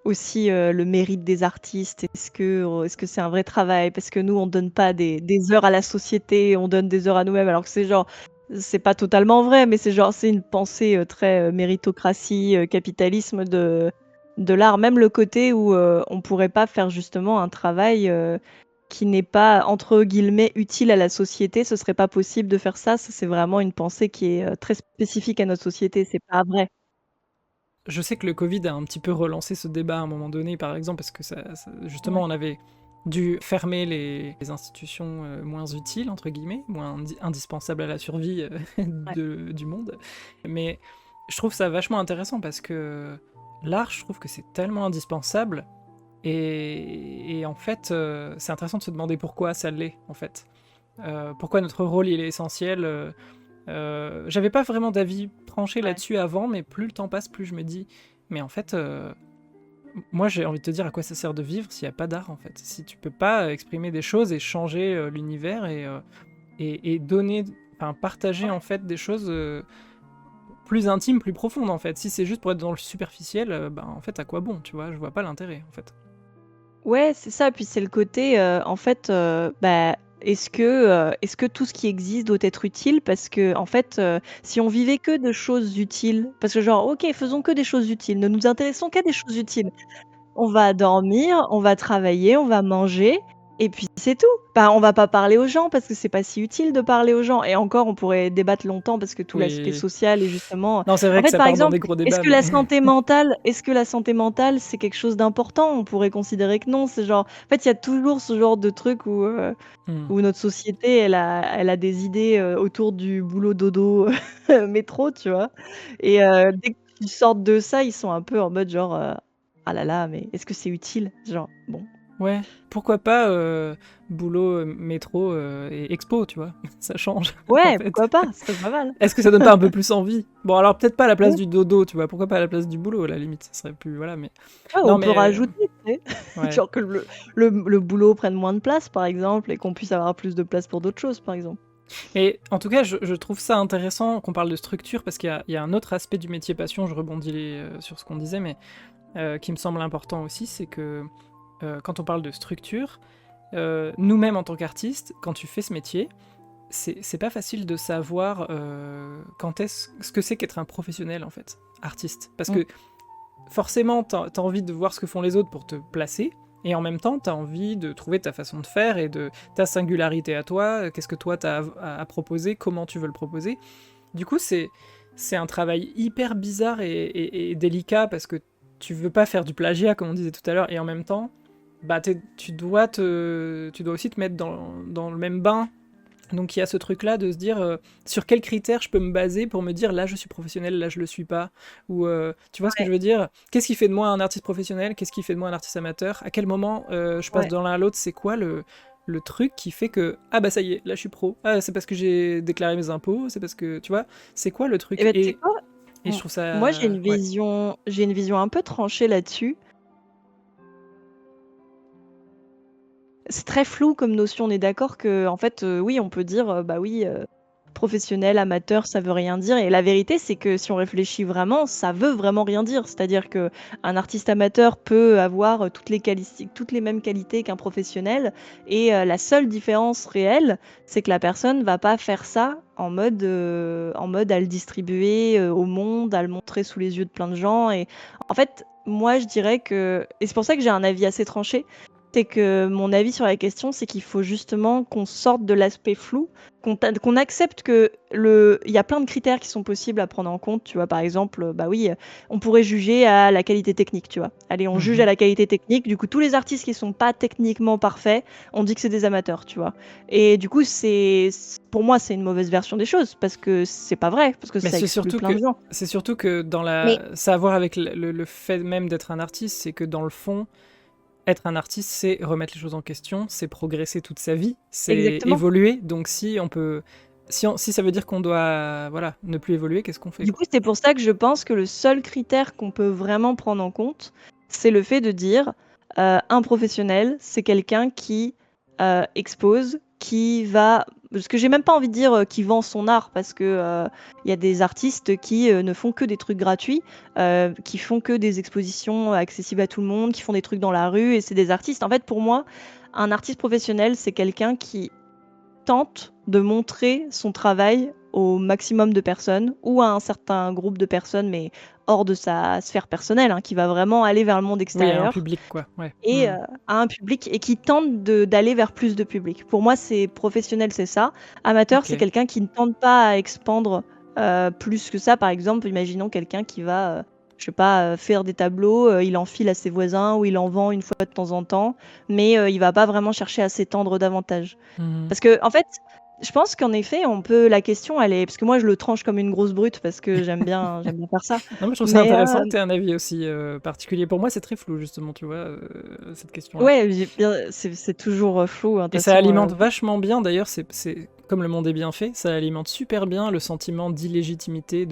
aussi, le mérite des artistes. Est-ce que c'est un vrai travail? Parce que nous, on donne pas des heures à la société, on donne des heures à nous-mêmes. Alors que c'est genre c'est pas totalement vrai, mais c'est genre c'est une pensée, très, méritocratie, capitalisme de l'art. Même le côté où, on pourrait pas faire justement un travail, qui n'est pas, entre guillemets, «utile à la société», ce serait pas possible de faire ça. Ça, c'est vraiment une pensée qui est, très spécifique à notre société, c'est pas vrai. Je sais que le Covid a un petit peu relancé ce débat à un moment donné, par exemple, parce que justement, Ouais, on avait dû fermer les institutions moins utiles, entre guillemets, moins indispensables à la survie ouais, du monde. Mais je trouve ça vachement intéressant parce que l'art, je trouve que c'est tellement indispensable. Et en fait, c'est intéressant de se demander pourquoi ça l'est, en fait. Pourquoi notre rôle il est essentiel. J'avais pas vraiment d'avis tranché ouais. là-dessus avant, mais plus le temps passe, plus je me dis, mais en fait, moi j'ai envie de te dire à quoi ça sert de vivre s'il n'y a pas d'art, en fait. Si tu peux pas exprimer des choses et changer l'univers et donner, enfin partager en fait des choses plus intimes, plus profondes en fait. Si c'est juste pour être dans le superficiel, ben en fait à quoi bon, tu vois, je vois pas l'intérêt en fait. Ouais, c'est ça, puis c'est le côté, en fait, bah, est-ce que tout ce qui existe doit être utile? Parce qu'en fait, si on vivait que de choses utiles parce que genre, OK, faisons que des choses utiles, ne nous intéressons qu'à des choses utiles. On va dormir, on va travailler, on va manger et puis c'est tout. Bah, on va pas parler aux gens parce que c'est pas si utile de parler aux gens et encore on pourrait débattre longtemps parce que tout l'aspect Oui. social et justement Non, c'est en vrai que fait, ça par part dans exemple, des gros débats, mais est-ce que la santé mentale, c'est quelque chose d'important? On pourrait considérer que non. C'est genre en fait, il y a toujours ce genre de truc Hmm. où notre société, elle a des idées, autour du boulot dodo, métro, tu vois? Et dès qu'ils sortent de ça, ils sont un peu en mode genre, «Ah là là, mais est-ce que c'est utile?» genre, bon. Ouais, pourquoi pas boulot, métro et expo, tu vois? Ça change, en Ouais, fait. pourquoi pas? Ce serait pas mal. Est-ce que ça donne pas un peu plus envie? Bon, alors peut-être pas à la place Ouais, du dodo, tu vois? Pourquoi pas à la place du boulot, à la limite? Ça serait plus voilà, mais ouais, non, on peut mais rajouter, tu sais? ouais. Genre que le boulot prenne moins de place, par exemple, et qu'on puisse avoir plus de place pour d'autres choses, par exemple. Et en tout cas, je trouve ça intéressant qu'on parle de structure parce qu'il y a un autre aspect du métier passion, je rebondis sur ce qu'on disait, mais qui me semble important aussi, c'est que quand on parle de structure, nous-mêmes en tant qu'artistes, quand tu fais ce métier, c'est pas facile de savoir quand est-ce ce que c'est qu'être un professionnel en fait, artiste. Parce Mmh. que forcément, t'as envie de voir ce que font les autres pour te placer, et en même temps, t'as envie de trouver ta façon de faire et de ta singularité à toi, qu'est-ce que toi t'as à proposer, comment tu veux le proposer. Du coup, c'est un travail hyper bizarre et délicat parce que tu veux pas faire du plagiat, comme on disait tout à l'heure, et en même temps, bah, tu dois aussi te mettre dans le même bain. Donc il y a ce truc-là de se dire sur quels critères je peux me baser pour me dire là je suis professionnel, là je le suis pas. Ou tu vois ce que je Ouais, veux dire? Qu'est-ce qui fait de moi un artiste professionnel? Qu'est-ce qui fait de moi un artiste amateur? À quel moment je passe ouais. de l'un à l'autre? C'est quoi le truc qui fait que ah bah ça y est, là je suis pro. Ah c'est parce que j'ai déclaré mes impôts, c'est parce que tu vois, c'est quoi le Et truc? bah, tu sais quoi? Et je trouve Moi, ça ouais. j'ai une vision un peu tranchée là-dessus. C'est très flou comme notion. On est d'accord que, en fait, oui, on peut dire, bah oui, professionnel, amateur, ça veut rien dire. Et la vérité, c'est que si on réfléchit vraiment, ça veut vraiment rien dire. C'est-à-dire que un artiste amateur peut avoir toutes les mêmes qualités qu'un professionnel. Et la seule différence réelle, c'est que la personne va pas faire ça en mode à le distribuer au monde, à le montrer sous les yeux de plein de gens. Et en fait, moi, je dirais que, et c'est pour ça que j'ai un avis assez tranché, c'est que mon avis sur la question, c'est qu'il faut justement qu'on sorte de l'aspect flou, qu'on accepte que il y a plein de critères qui sont possibles à prendre en compte. Tu vois, par exemple, bah oui, on pourrait juger à la qualité technique, tu vois. Allez, on juge à Mhm. la qualité technique. Du coup, tous les artistes qui sont pas techniquement parfaits, on dit que c'est des amateurs, tu vois. Et du coup, pour moi, c'est une mauvaise version des choses parce que c'est pas vrai, parce que Mais ça exclut plein de gens. c'est surtout que dans Mais ça a à voir avec le fait même d'être un artiste, c'est que dans le fond être un artiste, c'est remettre les choses en question, c'est progresser toute sa vie, c'est exactement. évoluer. Donc si on peut, si ça veut dire qu'on doit, voilà, ne plus évoluer, qu'est-ce qu'on fait Du quoi? coup, c'est pour ça que je pense que le seul critère qu'on peut vraiment prendre en compte, c'est le fait de dire, un professionnel, c'est quelqu'un qui, expose, qui va parce que j'ai même pas envie de dire, qui vend son art parce que, il y a des artistes qui, ne font que des trucs gratuits, qui font que des expositions accessibles à tout le monde, qui font des trucs dans la rue et c'est des artistes. En fait, pour moi, un artiste professionnel, c'est quelqu'un qui tente de montrer son travail au maximum de personnes ou à un certain groupe de personnes, mais hors de sa sphère personnelle, hein, qui va vraiment aller vers le monde Oui, à un extérieur public quoi, ouais. et Hmm. à un public et qui tente d'aller vers plus de public. Pour moi, c'est professionnel, c'est ça. Amateur, Ok. c'est quelqu'un qui ne tente pas à expandre plus que ça. Par exemple, imaginons quelqu'un qui va, je sais pas, faire des tableaux, il en file à ses voisins ou il en vend une fois de temps en temps, mais il va pas vraiment chercher à s'étendre davantage. Mhm. Parce que, en fait, je pense qu'en effet, on peut. La question, elle est. Parce que moi, je le tranche comme une grosse brute parce que j'aime bien faire ça. Non mais je trouve ça Mais intéressant que tu aies un avis aussi particulier. Pour moi, c'est très flou justement, tu vois, cette question-là. ouais, c'est toujours flou, hein, de Et toute ça façon. alimente vachement bien, d'ailleurs, comme le monde est bien fait, ça alimente super bien le sentiment d'illégitimité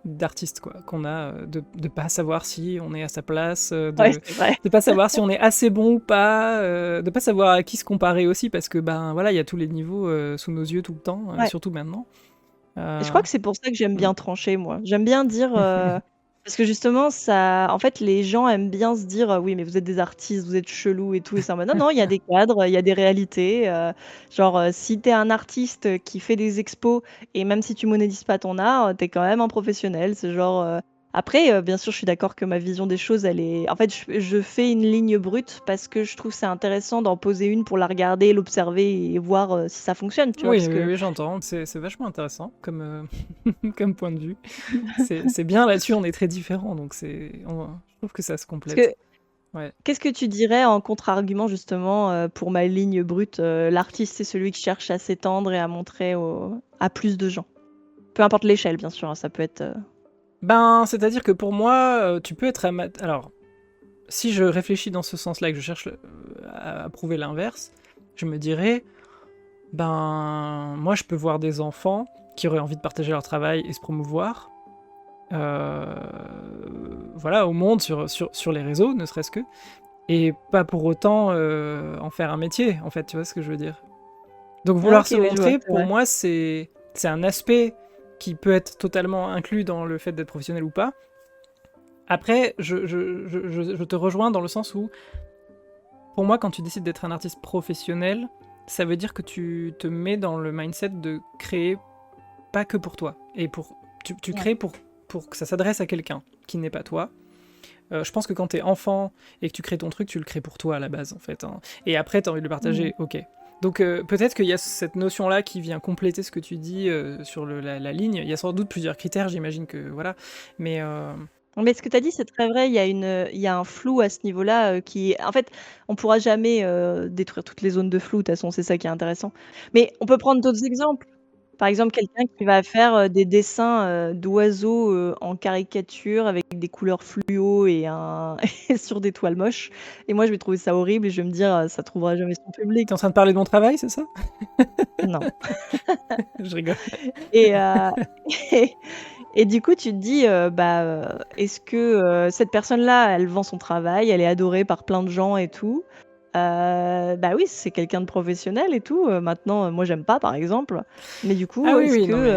d'artiste, quoi, qu'on a, de pas savoir si on est à sa place, Ouais, c'est vrai. de pas savoir si on est assez bon ou pas, de pas savoir à qui se comparer aussi, parce que, ben, voilà, il y a tous les niveaux sous nos yeux tout le temps, Ouais. surtout maintenant. Et je Euh, crois que c'est pour ça que j'aime hmm. bien trancher, moi. J'aime bien dire. Parce que justement, ça. En fait, les gens aiment bien se dire oui, mais vous êtes des artistes, vous êtes chelous et tout. Et ça, non, non, il y a des cadres, il y a des réalités. Genre, si t'es un artiste qui fait des expos et même si tu monétises pas ton art, t'es quand même un professionnel. C'est genre. Après, bien sûr, je suis d'accord que ma vision des choses, elle est. En fait, je fais une ligne brute parce que je trouve c'est intéressant d'en poser une pour la regarder, l'observer et voir si ça fonctionne, tu vois. Oui, Parce oui, que oui, j'entends, c'est vachement intéressant comme, comme point de vue. C'est bien là-dessus, on est très différents, donc je trouve que ça se parce complète. que Ouais. qu'est-ce que tu dirais en contre-argument justement, pour ma ligne brute, l'artiste c'est celui qui cherche à s'étendre et à montrer à plus de gens? Peu importe l'échelle bien sûr, hein, ça peut être, Ben, c'est-à-dire que pour moi, tu peux être amateur. Alors, si je réfléchis dans ce sens-là et que je cherche à prouver l'inverse, je me dirais, ben, moi je peux voir des enfants qui auraient envie de partager leur travail et se promouvoir, voilà, au monde, sur les réseaux, ne serait-ce que, et pas pour autant en faire un métier, en fait, tu vois ce que je veux dire. Donc Ah vouloir ok, se oui, je vois, montrer, c'est pour vrai. moi, c'est un aspect qui peut être totalement inclus dans le fait d'être professionnel ou pas. Après, je te rejoins dans le sens où, pour moi, quand tu décides d'être un artiste professionnel, ça veut dire que tu te mets dans le mindset de créer pas que pour toi. Et tu Ouais. crées pour que ça s'adresse à quelqu'un qui n'est pas toi. Je pense que quand t'es enfant et que tu crées ton truc, tu le crées pour toi à la base, en fait, hein. Et après, t'as envie de le Mhm. partager, ok. Donc peut-être qu'il y a cette notion-là qui vient compléter ce que tu dis sur la ligne. Il y a sans doute plusieurs critères, j'imagine que voilà. Mais Mais ce que tu as dit, c'est très vrai. Il y a un flou à ce niveau-là en fait, on pourra jamais détruire toutes les zones de flou. De toute façon, c'est ça qui est intéressant. Mais on peut prendre d'autres exemples. Par exemple, quelqu'un qui va faire des dessins d'oiseaux en caricature avec des couleurs fluo et sur des toiles moches. Et moi, je vais trouver ça horrible et je vais me dire, ça trouvera jamais son public. t'es en train de parler de mon travail, c'est ça? Non. Je rigole. Et, et, et du coup, tu te dis, est-ce que cette personne-là, elle vend son travail, elle est adorée par plein de gens et tout. Bah oui, c'est quelqu'un de professionnel et tout. Maintenant, moi, j'aime pas, par exemple. Mais du Ah coup, oui, est-ce oui, que... non mais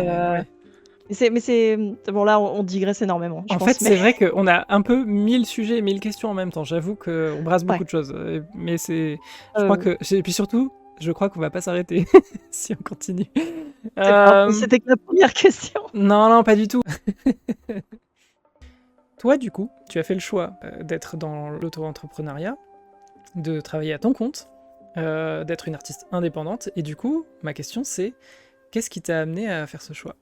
ouais. Bon, là, on digresse énormément, je En fait, pense. Mais c'est vrai qu'on a un peu 1000 sujets et 1000 questions en même temps. J'avoue qu'on brasse ouais. beaucoup de choses. Mais c'est. Je crois Euh, que. Et puis surtout, je crois qu'on va pas s'arrêter si on continue. C'était que la première question. Non, non, pas du tout. Toi, du coup, tu as fait le choix d'être dans l'auto-entrepreneuriat, de travailler à ton compte, d'être une artiste indépendante. Et du coup, ma question c'est, qu'est-ce qui t'a amené à faire ce choix?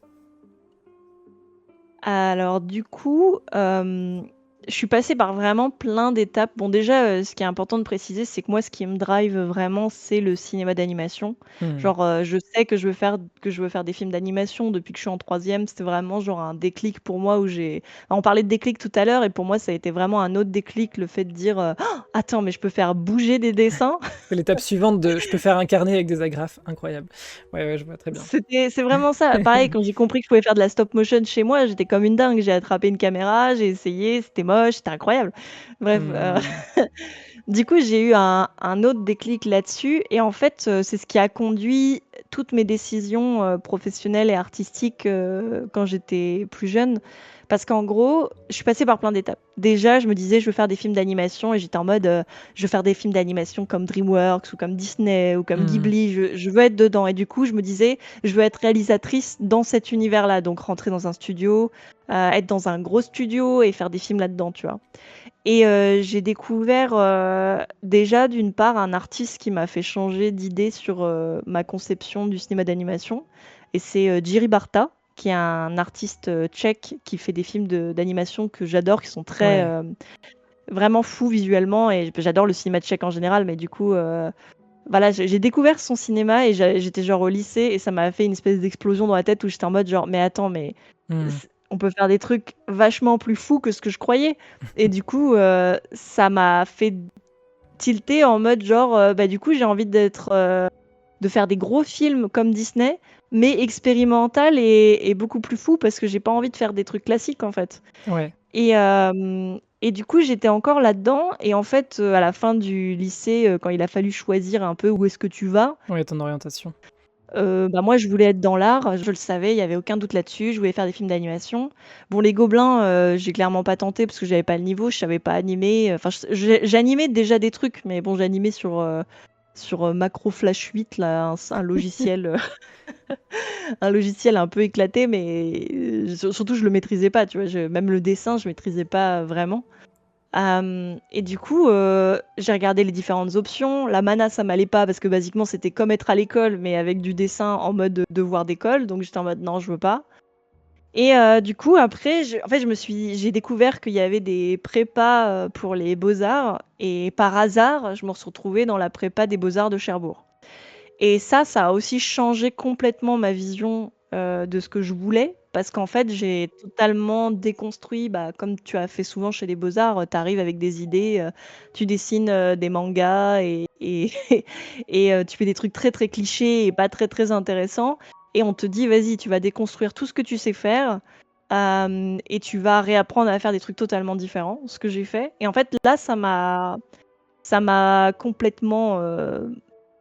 Alors du coup, je suis passée par vraiment plein d'étapes. Bon déjà, ce qui est important de préciser, c'est que moi, ce qui me drive vraiment, c'est le cinéma d'animation. Hmm. Genre, je sais que je veux faire des films d'animation depuis que je suis en troisième. C'était vraiment genre un déclic pour moi où j'ai... On parlait de déclic tout à l'heure et pour moi, ça a été vraiment un autre déclic, le fait de dire, oh, attends, mais je peux faire bouger des dessins. C'est l'étape suivante de je peux faire un carnet avec des agrafes. Incroyable. Ouais, ouais, je vois très bien. C'est vraiment ça. Pareil, quand j'ai compris que je pouvais faire de la stop motion chez moi, j'étais comme une dingue. J'ai attrapé une caméra, j'ai essayé, c'était moche, c'était incroyable. Bref, Hmm. du coup, j'ai eu un autre déclic là-dessus. Et en fait, c'est ce qui a conduit toutes mes décisions professionnelles et artistiques quand j'étais plus jeune. Parce qu'en gros, je suis passée par plein d'étapes. Déjà, je me disais, je veux faire des films d'animation et j'étais en mode, je veux faire des films d'animation comme DreamWorks ou comme Disney ou comme Hmm. Ghibli. Je veux être dedans. Et du coup, je me disais, je veux être réalisatrice dans cet univers-là. Donc, rentrer dans un studio, être dans un gros studio et faire des films là-dedans, tu vois. Et j'ai découvert déjà d'une part un artiste qui m'a fait changer d'idée sur ma conception du cinéma d'animation. Et c'est Jiri Barta, qui est un artiste tchèque qui fait des films d'animation que j'adore, qui sont très Ouais. vraiment fous visuellement. Et j'adore le cinéma tchèque en général, mais du coup, voilà, j'ai découvert son cinéma et j'étais genre au lycée et ça m'a fait une espèce d'explosion dans la tête où j'étais en mode genre, mais attends, mais Hmm. on peut faire des trucs vachement plus fous que ce que je croyais. Et du coup, ça m'a fait tilter en mode genre, bah du coup, j'ai envie de faire des gros films comme Disney, mais expérimental et beaucoup plus fou parce que j'ai pas envie de faire des trucs classiques en fait. Ouais. Et du coup, j'étais encore là-dedans. Et en fait, à la fin du lycée, quand il a fallu choisir un peu où est-ce que tu vas, Ouais, ton orientation. bah, moi, je voulais être dans l'art, je le savais, il y avait aucun doute là-dessus. Je voulais faire des films d'animation. Bon, les Gobelins, j'ai clairement pas tenté parce que j'avais pas le niveau, je savais pas animer. Enfin, j'animais déjà des trucs, mais bon, j'animais sur Macro Flash 8, là, un logiciel, un logiciel un peu éclaté, mais surtout, je le maîtrisais pas, tu vois. Même le dessin, je maîtrisais pas vraiment. Et du coup, j'ai regardé les différentes options. La mana, ça m'allait pas parce que basiquement, c'était comme être à l'école, mais avec du dessin en mode devoir d'école. Donc j'étais en mode non, je veux pas. Et du coup, après, en fait, j'ai découvert qu'il y avait des prépas pour les beaux-arts. Et par hasard, je me suis retrouvée dans la prépa des beaux-arts de Cherbourg. Et ça a aussi changé complètement ma vision de ce que je voulais. parce qu'en fait, j'ai totalement déconstruit, bah, comme tu as fait souvent chez les beaux-arts, tu arrives avec des idées, tu dessines, des mangas et et tu fais des trucs très, très clichés et pas très, très intéressants et on te dit: «Vas-y, tu vas déconstruire tout ce que tu sais faire, et tu vas réapprendre à faire des trucs totalement différents», ce que j'ai fait et en fait, là, ça m'a complètement,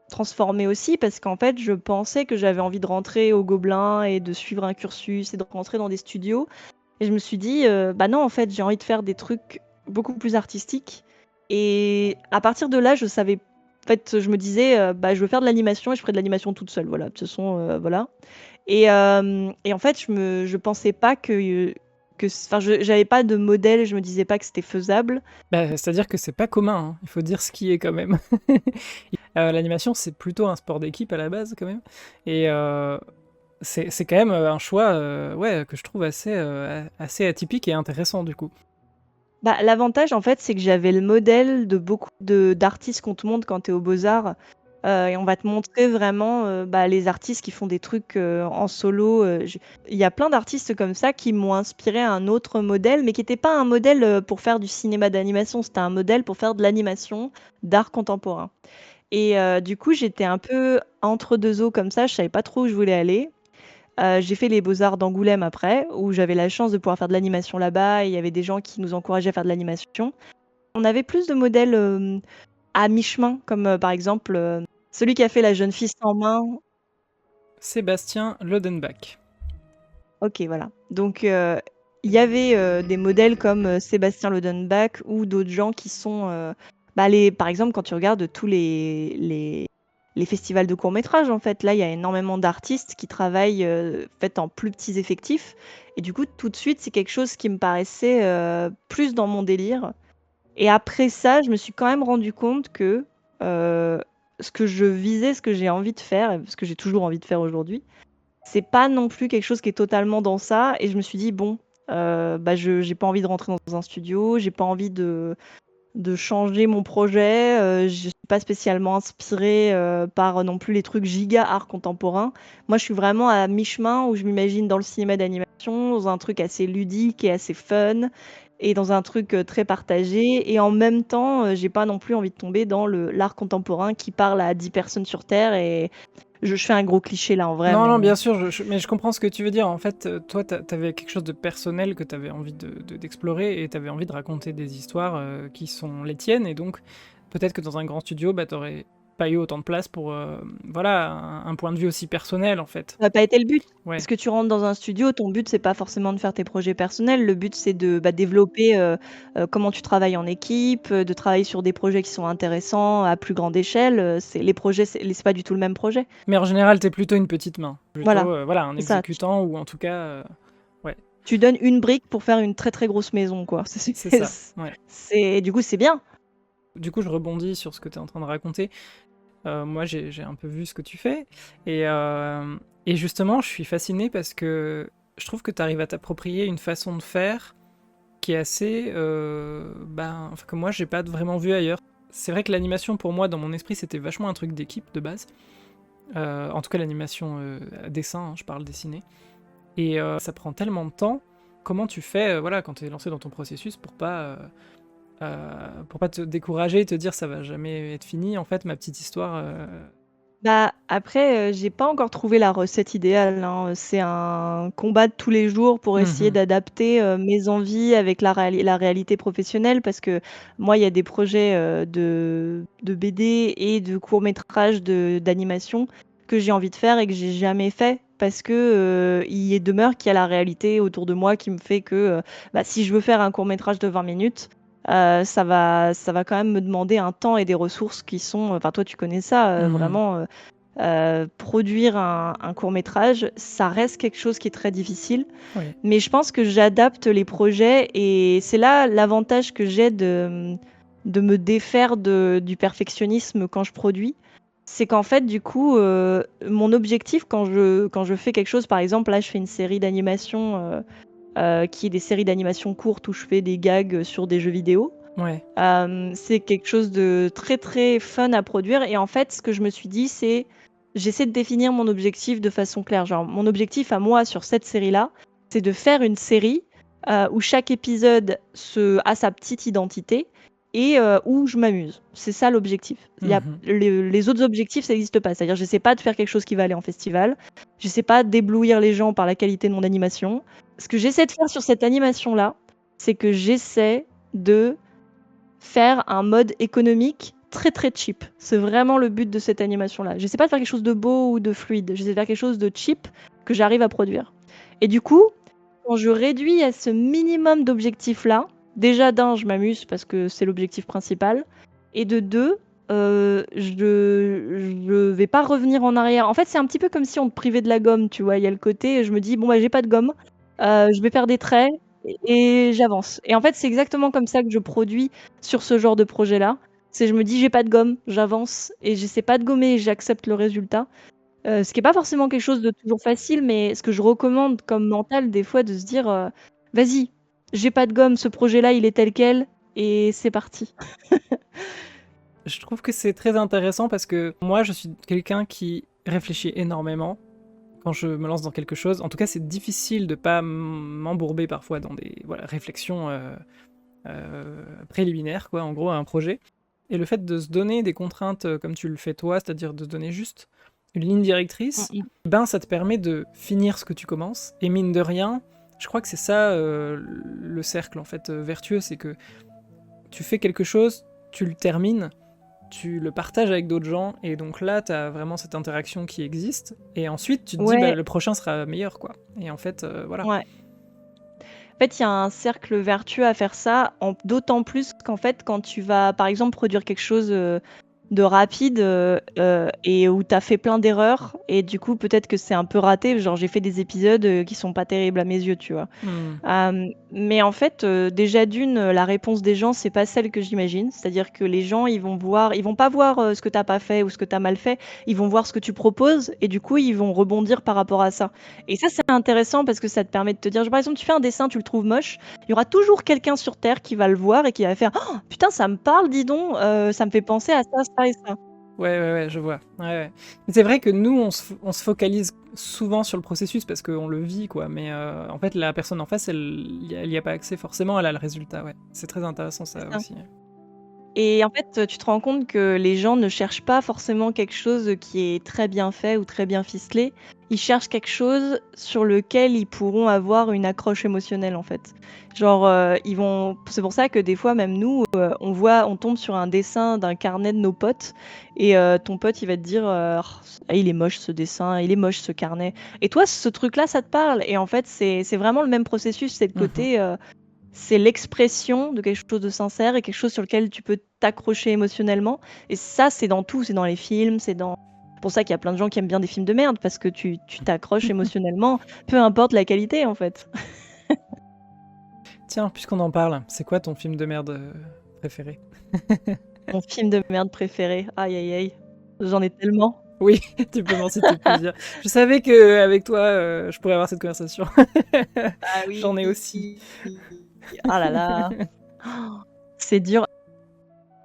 transformée aussi parce qu'en fait, je pensais que j'avais envie de rentrer au Gobelin et de suivre un cursus et de rentrer dans des studios et je me suis dit, «Bah non, en fait, j'ai envie de faire des trucs beaucoup plus artistiques» et à partir de là, je savais en fait, je me disais, «Bah, je veux faire de l'animation et je ferai de l'animation toute seule», voilà. De toute façon, voilà et en fait, je pensais pas que enfin, j'avais pas de modèle, je me disais pas que c'était faisable. Bah, c'est-à-dire que c'est pas commun, hein, il faut dire ce qui est quand même. L'animation, c'est plutôt un sport d'équipe à la base quand même et c'est quand même, un choix, ouais, que je trouve assez atypique et intéressant du coup. Bah, l'avantage, en fait, c'est que j'avais le modèle de beaucoup d'artistes qu'on te montre quand tu es aux Beaux-Arts, et on va te montrer vraiment, bah, les artistes qui font des trucs, en solo, il y a plein d'artistes comme ça qui m'ont inspiré à un autre modèle, mais qui était pas un modèle, pour faire du cinéma d'animation, c'était un modèle pour faire de l'animation d'art contemporain et du coup, j'étais un peu entre 2 eaux comme ça, je savais pas trop où je voulais aller. J'ai fait les Beaux-Arts d'Angoulême après, où j'avais la chance de pouvoir faire de l'animation là-bas et il y avait des gens qui nous encourageaient à faire de l'animation. On avait plus de modèles, à mi-chemin comme, par exemple, celui qui a fait La Jeune fille sans main. Sébastien Lodenbach. OK, voilà. Donc il y avait, des modèles comme, Sébastien Lodenbach ou d'autres gens qui sont, bah, par exemple, quand tu regardes tous les festivals de courts-métrages, en fait, là, il y a énormément d'artistes qui travaillent, en fait, en plus petits effectifs et du coup, tout de suite, c'est quelque chose qui me paraissait, plus dans mon délire et après ça, je me suis quand même rendu compte que, heu, ce que je visais, ce que j'ai envie de faire et ce que j'ai toujours envie de faire aujourd'hui, c'est pas non plus quelque chose qui est totalement dans ça et je me suis dit: «Bon, bah, je j'ai pas envie de rentrer dans un studio, j'ai pas envie de changer mon projet, je suis pas spécialement inspirée, par non plus les trucs giga art contemporain. Moi, je suis vraiment à mi-chemin où je m'imagine dans le cinéma d'animation, dans un truc assez ludique et assez fun et dans un truc, très partagé et en même temps, j'ai pas non plus envie de tomber dans l'art contemporain qui parle à 10 personnes sur terre et je fais un gros cliché là en vrai, Non, non, mais bien sûr, mais je comprends ce que tu veux dire. En fait, toi, t'avais quelque chose de personnel que t'avais envie d'explorer et t'avais envie de raconter des histoires qui sont les tiennes. Et donc, peut-être que dans un grand studio, bah, t'aurais pas eu autant de place pour voilà, un point de vue aussi personnel, en fait. ça a pas été le but. Ouais. Parce que tu rentres dans un studio, ton but, c'est pas forcément de faire tes projets personnels. Le but, c'est de, bah, développer, comment tu travailles en équipe, de travailler sur des projets qui sont intéressants à plus grande échelle, c'est les projets, c'est pas du tout le même projet. Mais en général, t'es plutôt une petite main. Voilà, Plutôt, voilà, un c'est ça. Tu exécutant ou en tout cas, ouais, tu donnes une brique pour faire une très, très grosse maison, quoi. c'est ça. Ouais. Du coup, c'est bien. Du coup, je rebondis sur ce que tu es en train de raconter. Moi, j'ai un peu vu ce que tu fais. Et justement, je suis fasciné parce que je trouve que tu arrives à t'approprier une façon de faire qui est assez. Enfin, que moi, j'ai pas vraiment vu ailleurs. C'est vrai que l'animation, pour moi, dans mon esprit, c'était vachement un truc d'équipe de base. En tout cas, l'animation à dessin, hein, je parle dessiné. Et ça prend tellement de temps. Comment tu fais, voilà, quand tu es lancé dans ton processus pour pas te décourager et te dire ça va jamais être fini, en fait, ma petite histoire. Bah, après, j'ai pas encore trouvé la recette idéale, hein, c'est un combat de tous les jours pour essayer Mhm. d'adapter, mes envies avec la réalité professionnelle parce que moi, il y a des projets, de BD et de courts-métrages d'animation que j'ai envie de faire et que j'ai jamais fait parce que, il demeure qu'il y a la réalité autour de moi qui me fait que, bah, si je veux faire un court-métrage de 20 minutes, ça va quand même me demander un temps et des ressources qui sont enfin, toi, tu connais ça, Mhm. vraiment, produire un court-métrage, ça reste quelque chose qui est très difficile. Oui. Mais je pense que j'adapte les projets et c'est là l'avantage que j'ai de me défaire du perfectionnisme quand je produis. C'est qu'en fait, du coup, mon objectif quand je fais quelque chose, par exemple, là, je fais une série d'animation, qui est des séries d'animation courtes où je fais des gags sur des jeux vidéo. Ouais. C'est quelque chose de très, très fun à produire et en fait, ce que je me suis dit, c'est j'essaie de définir mon objectif de façon claire. Genre, mon objectif à moi sur cette série-là, c'est de faire une série où chaque épisode a sa petite identité et où je m'amuse. C'est ça l'objectif. Mhm. Les autres objectifs, ça n'existe pas. C'est-à-dire, je sais pas de faire quelque chose qui va aller en festival. Je sais pas d'éblouir les gens par la qualité de mon animation. Ce que j'essaie de faire sur cette animation-là, c'est que j'essaie de faire un mode économique très très cheap. C'est vraiment le but de cette animation-là. J'essaie pas de faire quelque chose de beau ou de fluide. J'essaie de faire quelque chose de cheap que j'arrive à produire. Et du coup, quand je réduis à ce minimum d'objectifs-là, déjà d'un, je m'amuse parce que c'est l'objectif principal. Et de deux, je vais pas revenir en arrière. En fait, c'est un petit peu comme si on te privait de la gomme, tu vois. Il y a le côté, je me dis, bon, bah, j'ai pas de gomme, je vais faire des traits et j'avance. Et en fait, c'est exactement comme ça que je produis sur ce genre de projet-là. C'est je me dis, j'ai pas de gomme, j'avance et j'essaie pas de gommer et j'accepte le résultat. Ce qui est pas forcément quelque chose de toujours facile, mais ce que je recommande comme mental des fois de se dire vas-y, j'ai pas de gomme, ce projet-là il est tel quel et c'est parti. Je trouve que c'est très intéressant parce que moi, je suis quelqu'un qui réfléchit énormément quand je me lance dans quelque chose. En tout cas, c'est difficile de pas m'embourber parfois dans des réflexions préliminaires, quoi, en gros, à un projet. Et le fait de se donner des contraintes comme tu le fais toi, c'est-à-dire de se donner juste une ligne directrice, ben ça te permet de finir ce que tu commences. Et mine de rien, je crois que c'est ça le cercle en fait vertueux, c'est que tu fais quelque chose, tu le termines, tu le partages avec d'autres gens, et donc là, tu as vraiment cette interaction qui existe, et ensuite, tu te dis, bah, Ouais, le prochain sera meilleur, quoi. Et en fait, voilà. ouais. En fait, il y a un cercle vertueux à faire ça, d'autant plus qu'en fait, quand tu vas, par exemple, produire quelque chose de rapide et où tu as fait plein d'erreurs, et du coup, peut-être que c'est un peu raté. Genre, j'ai fait des épisodes qui sont pas terribles à mes yeux, tu vois. Hmm. Mais en fait, déjà d'une, la réponse des gens, c'est pas celle que j'imagine. C'est-à-dire que les gens, ils vont pas voir ce que t'as pas fait ou ce que t'as mal fait. Ils vont voir ce que tu proposes et du coup, ils vont rebondir par rapport à ça. Et ça, c'est intéressant parce que ça te permet de te dire, par exemple, tu fais un dessin, tu le trouves moche, il y aura toujours quelqu'un sur Terre qui va le voir et qui va faire, oh, putain, ça me parle, dis donc, ça me fait penser à ça, ça et ça. Ouais, je vois. Ouais. Mais c'est vrai que nous, on se focalise souvent sur le processus parce qu'on le vit, quoi. Mais en fait, la personne en face, elle y a pas accès forcément, elle a le résultat, ouais. C'est très intéressant, C'est ça ça. aussi. Et en fait, tu te rends compte que les gens ne cherchent pas forcément quelque chose qui est très bien fait ou très bien ficelé. Ils cherchent quelque chose sur lequel ils pourront avoir une accroche émotionnelle, en fait. Genre, c'est pour ça que des fois, même nous, on tombe sur un dessin d'un carnet de nos potes, et ton pote, il va te dire, ah, il est moche ce dessin, il est moche ce carnet. Et toi, ce truc-là, ça te parle. Et en fait, c'est vraiment le même processus. C'est le Mhm. côté, c'est l'expression de quelque chose de sincère et quelque chose sur lequel tu peux t'accrocher émotionnellement. Et ça, c'est dans tout, c'est dans les films, c'est pour ça qu'il y a plein de gens qui aiment bien des films de merde, parce que tu t'accroches émotionnellement, peu importe la qualité, en fait. Tiens, puisqu'on en parle, c'est quoi ton film de merde préféré? Mon film de merde préféré, aïe aïe aïe, j'en ai tellement. Oui, tu peux m'en citer plusieurs. Je savais que avec toi, je pourrais avoir cette conversation. Ah J'en oui, ai aussi. ah là là, c'est dur.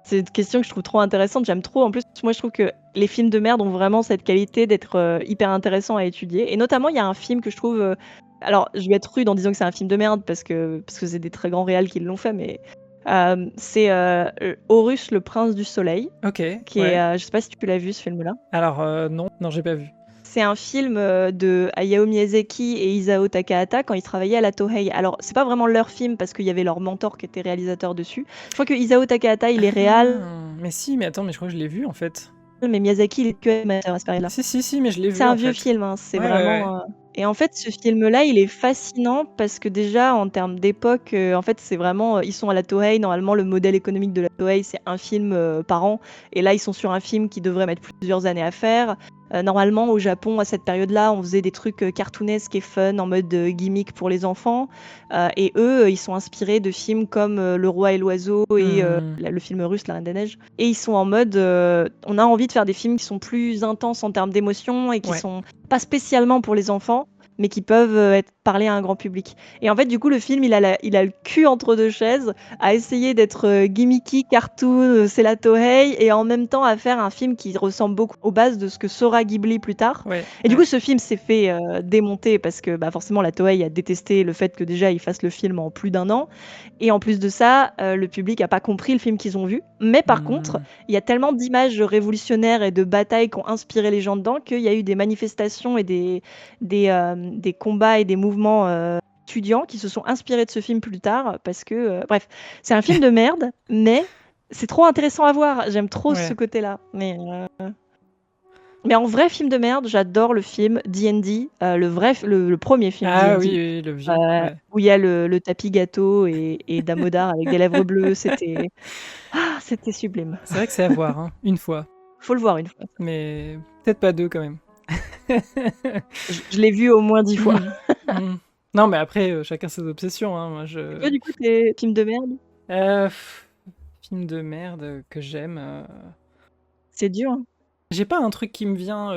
C'est une question que je trouve trop intéressante, j'aime trop. En plus, moi, je trouve que les films de merde ont vraiment cette qualité d'être hyper intéressants à étudier. Et notamment, il y a un film que je trouve. Alors, je vais être rude en disant que c'est un film de merde parce que c'est des très grands réals qui l'ont fait, mais c'est Horus, le prince du soleil, Ok, qui est. ouais. Je sais pas si tu l'as vu ce film-là. Alors, non, j'ai pas vu. C'est un film de Hayao Miyazaki et Isao Takahata quand ils travaillaient à la Toei. Alors, c'est pas vraiment leur film parce qu'il y avait leur mentor qui était réalisateur dessus. Je crois que Isao Takahata, il est réal, Mais si, mais attends, mais je crois que je l'ai vu en fait. mais Miyazaki, il est que animateur à ce période-là. Si, mais je l'ai C'est vu un en vieux fait. film, hein, c'est Ouais. vraiment. Et en fait, ce film-là, il est fascinant parce que déjà, en termes d'époque, en fait, c'est vraiment. Ils sont à la Toei. Normalement, le modèle économique de la Toei, c'est un film par an. Et là, ils sont sur un film qui devrait mettre plusieurs années à faire. Normalement, au Japon, à cette période-là, on faisait des trucs cartoonesques et fun en mode gimmick pour les enfants. Et eux, ils sont inspirés de films comme Le Roi et l'Oiseau et Hmm. le film russe, La Reine des Neiges. Et ils sont en mode, on a envie de faire des films qui sont plus intenses en termes d'émotion et qui Ouais. sont pas spécialement pour les enfants, mais qui peuvent être parlés à un grand public. Et en fait, du coup, le film, il a le cul entre deux chaises, à essayer d'être gimmicky, cartoon, c'est la Toei, et en même temps à faire un film qui ressemble beaucoup aux bases de ce que sera Ghibli plus tard. Ouais, Et du ouais. coup, ce film s'est fait démonter parce que bah, forcément, la Toei a détesté le fait que déjà ils fassent le film en plus d'1 an. Et en plus de ça, le public a pas compris le film qu'ils ont vu. Mais par contre, Hmm. il y a tellement d'images révolutionnaires et de batailles qui ont inspiré les gens dedans qu'il y a eu des manifestations et des combats et des mouvements étudiants qui se sont inspirés de ce film plus tard parce que, bref, c'est un film de merde, mais c'est trop intéressant à voir. J'aime trop ce Ouais. côté-là. Mais en vrai film de merde, j'adore le film D&D, le premier film Ah oui, D&D, oui, le vieux. Ouais. où il y a le tapis gâteau et Damodar avec des lèvres bleues. C'était sublime. C'est vrai que c'est à voir, hein, une fois. Faut le voir une fois. Mais peut-être pas deux quand même. Je l'ai vu au moins 10 fois. Hmm. Hmm. Non, mais après, chacun ses obsessions. Hein. Moi, Et toi, du coup, tes films de merde? Pff, film de merde que j'aime. C'est dur, hein. J'ai pas un truc qui me vient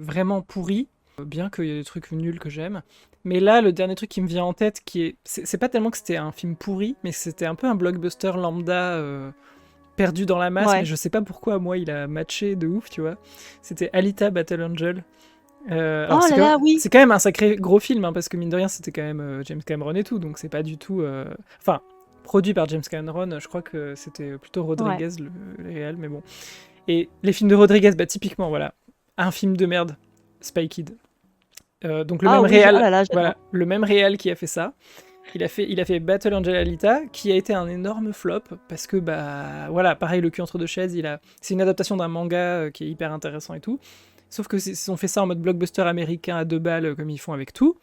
vraiment pourri, bien qu'il y ait des trucs nuls que j'aime. Mais là, le dernier truc qui me vient en tête, c'est pas tellement que c'était un film pourri, mais c'était un peu un blockbuster lambda perdu dans la masse, mais Ouais. je sais pas pourquoi, moi, il a matché de ouf, tu vois. C'était Alita Battle Angel. Alors, Oh là là, oui! c'est quand même un sacré gros film, hein, parce que mine de rien, c'était quand même James Cameron et tout, donc c'est pas du tout. Enfin, produit par James Cameron, je crois que c'était plutôt Ouais. Rodriguez le réal, mais bon. Et les films de Rodriguez, bah typiquement, voilà, un film de merde, Spy Kid. Donc le Ah même oui, oh réal, là là, j'adore. voilà, le même réal qui a fait ça. Il a fait Battle Angel Alita, qui a été un énorme flop parce que bah voilà, pareil le cul entre deux chaises. C'est une adaptation d'un manga qui est hyper intéressant et tout. Sauf que ils ont fait ça en mode blockbuster américain à 2 balles comme ils font avec tout.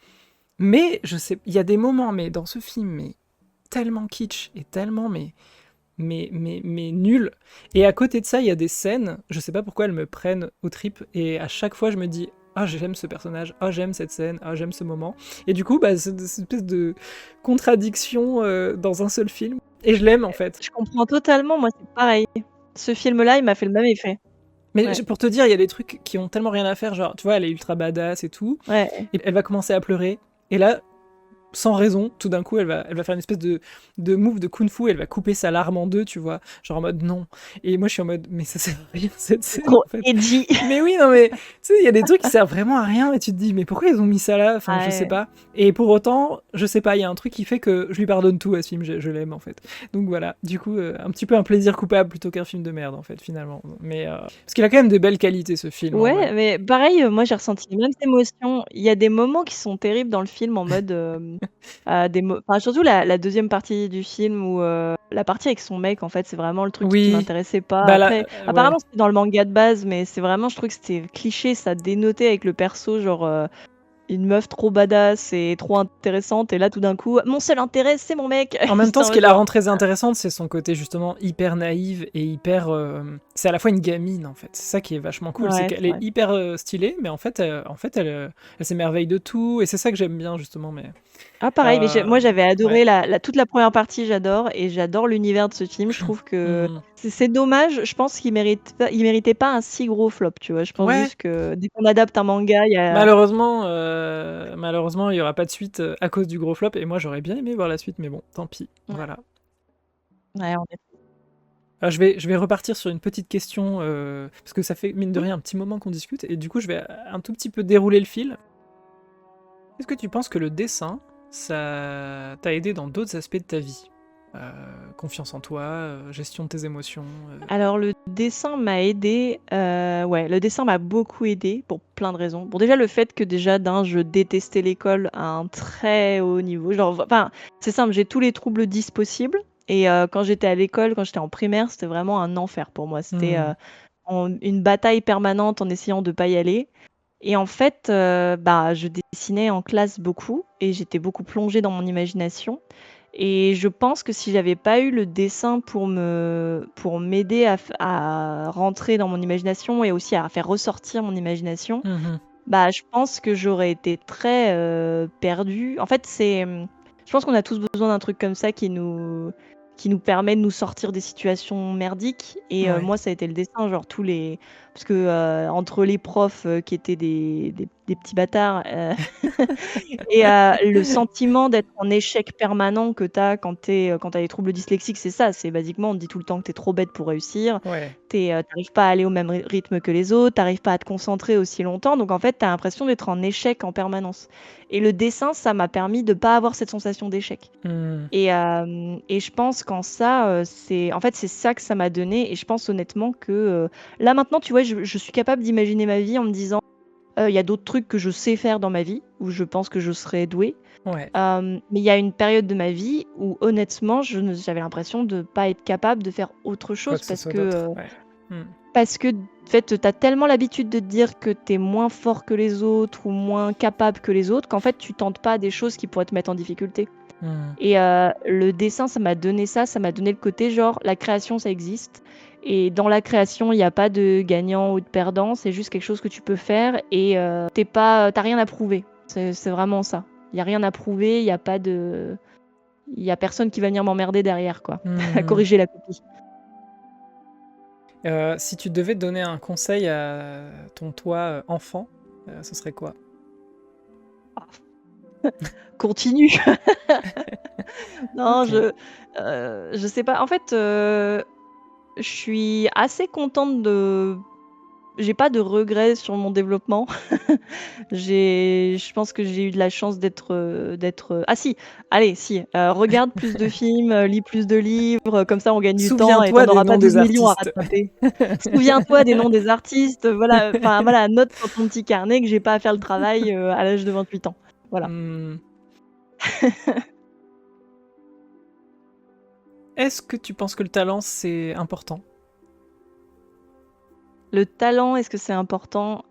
Mais je sais, il y a des moments, mais dans ce film, mais tellement kitsch et tellement mais nul. Et à côté de ça, il y a des scènes, je sais pas pourquoi elles me prennent aux tripes, et à chaque fois je me dis, ah j'aime ce personnage, ah j'aime cette scène, ah j'aime ce moment. Et du coup, bah, c'est cette espèce de contradiction dans un seul film. Et je l'aime en fait. Je comprends totalement, moi, c'est pareil. Ce film-là, il m'a fait le même effet. Mais Ouais. pour te dire, il y a des trucs qui ont tellement rien à faire, genre, tu vois, elle est ultra badass et tout, Ouais. et elle va commencer à pleurer, et là, sans raison, tout d'un coup, elle va faire une espèce de move de kung-fu, elle va couper sa larme en deux, tu vois, genre en mode non. Et moi, je suis en mode, mais ça sert à rien cette C'est scène, trop en fait. edgy. Mais oui, non, mais tu sais, il y a des trucs qui servent vraiment à rien, et tu te dis, mais pourquoi ils ont mis ça là? Enfin, je sais Ouais. pas. Et pour autant, je sais pas, il y a un truc qui fait que je lui pardonne tout à ce film, je l'aime, en fait. Donc voilà, du coup, un petit peu un plaisir coupable plutôt qu'un film de merde, en fait, finalement. Mais, parce qu'il a quand même de belles qualités, ce film, en vrai. Ouais, mais pareil, moi, j'ai ressenti les mêmes émotions. Il y a des moments qui sont terribles dans le film en mode, enfin, surtout la 2e partie du film où, la partie avec son mec, en fait, c'est vraiment le truc qui Oui, m'intéressait pas. bah là, Après, ouais. apparemment, c'était dans le manga de base, mais c'est vraiment je trouve que c'était cliché, ça dénotait avec le perso, genre, une meuf trop badass et trop intéressante et là, tout d'un coup: «Mon seul intérêt, c'est mon mec!» En même temps, J'étais ce en qui mode la genre rend très intéressante, c'est son côté justement hyper naïve et hyper. C'est à la fois une gamine en fait. C'est ça qui est vachement cool, c'est ouais, qu'elle c'est est vrai. hyper stylée, mais en fait, elle s'émerveille de tout et c'est ça que j'aime bien justement. Mais Ah pareil, mais euh, moi j'avais ouais. adoré toute la première partie, j'adore et j'adore l'univers de ce film. Je trouve que Hmm. c'est dommage, je pense il méritait pas un si gros flop, tu vois? Je pense Ouais. juste que dès qu'on adapte un manga, il y a Malheureusement, il y aura pas de suite à cause du gros flop et moi j'aurais bien aimé voir la suite, mais bon, tant pis. ouais, Voilà. ouais, on est Alors, je vais repartir sur une petite question, parce que ça fait, mine de oui. rien, un petit moment qu'on discute, et du coup, je vais un tout petit peu dérouler le fil. Est-ce que tu penses que le dessin, ça t'a aidé dans d'autres aspects de ta vie? Confiance en toi, gestion de tes émotions. Alors le dessin m'a aidé, ouais, le dessin m'a beaucoup aidé pour plein de raisons. Bon déjà le fait que déjà je détestais l'école à un très haut niveau, genre enfin, c'est simple, j'ai tous les troubles 10 possibles et quand j'étais à l'école, quand j'étais en primaire, c'était vraiment un enfer pour moi. C'était, Hmm. une bataille permanente en essayant de pas y aller et en fait, bah, je dessinais en classe beaucoup et j'étais beaucoup plongée dans mon imagination et je pense que si j'avais pas eu le dessin pour m'aider à rentrer dans mon imagination et aussi à faire ressortir mon imagination, Mhm. bah, je pense que j'aurais été très, perdue. En fait, je pense qu'on a tous besoin d'un truc comme ça qui nous permet de nous sortir des situations merdiques et Ouais. moi, ça a été le dessin, genre parce que, entre les profs, qui étaient des petits bâtards. Et le sentiment d'être en échec permanent que tu as quand tu as des troubles dyslexiques, c'est ça. C'est basiquement, on te dit tout le temps que tu es trop bête pour réussir. Ouais. Tu arrives pas à aller au même rythme que les autres, tu arrives pas à te concentrer aussi longtemps. Donc en fait, tu as l'impression d'être en échec en permanence. Et le dessin, ça m'a permis de pas avoir cette sensation d'échec. Hmm. Et je pense qu'en ça, en fait, c'est ça que ça m'a donné. Et je pense honnêtement que là maintenant, tu vois, je suis capable d'imaginer ma vie en me disant, il y a d'autres trucs que je sais faire dans ma vie, où je pense que je serais douée. Ouais. Mais il y a une période de ma vie où honnêtement, j'avais l'impression de pas être capable de faire autre Quoi chose que ce soit d'autre. Ouais. Hmm. parce que en fait, tu as tellement l'habitude de te dire que tu es moins fort que les autres ou moins capable que les autres qu'en fait, tu tentes pas des choses qui pourraient te mettre en difficulté. Hmm. Et le dessin, ça m'a donné ça, ça m'a donné le côté genre la création, ça existe. Et dans la création, il n'y a pas de gagnant ou de perdant, c'est juste quelque chose que tu peux faire et t'as rien à prouver. C'est vraiment ça. Il n'y a rien à prouver, il n'y a pas de. Il y a personne qui va venir m'emmerder derrière, quoi, à Hmm. corriger la copie. Si tu devais donner un conseil à ton toi enfant, ce serait quoi? Continue. Non, Ok. je sais pas. En fait, je suis assez contente de. J'ai pas de regrets sur mon développement. Je pense que j'ai eu de la chance Ah si, allez, si. Regarde plus de films, lis plus de livres, comme ça on gagne du temps et Souviens-toi t'en des auras noms pas des 12 millions à artistes. rattraper. Souviens-toi des noms des artistes, voilà. Enfin voilà, note dans ton petit carnet que j'ai pas à faire le travail à l'âge de 28 ans. Voilà. Hmm. Est-ce que tu penses que le talent, c'est important? Le talent, est-ce que c'est important?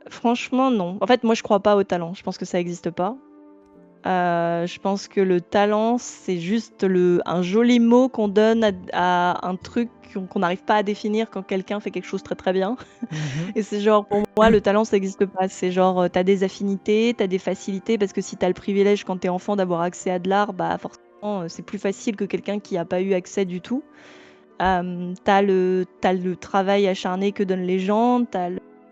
Franchement, non. En fait, moi, je crois pas au talent. Je pense que ça existe pas. Je pense que le talent, c'est juste un joli mot qu'on donne à un truc qu'on n'arrive pas à définir quand quelqu'un fait quelque chose très très bien. Mhm. Et c'est genre, pour moi, le talent, ça n'existe pas. C'est genre, t'as des affinités, t'as des facilités, parce que si t'as le privilège quand t'es enfant d'avoir accès à de l'art, bah forcément, c'est plus facile que quelqu'un qui n'a pas eu accès du tout. T'as le travail acharné que donnent les gens, t'as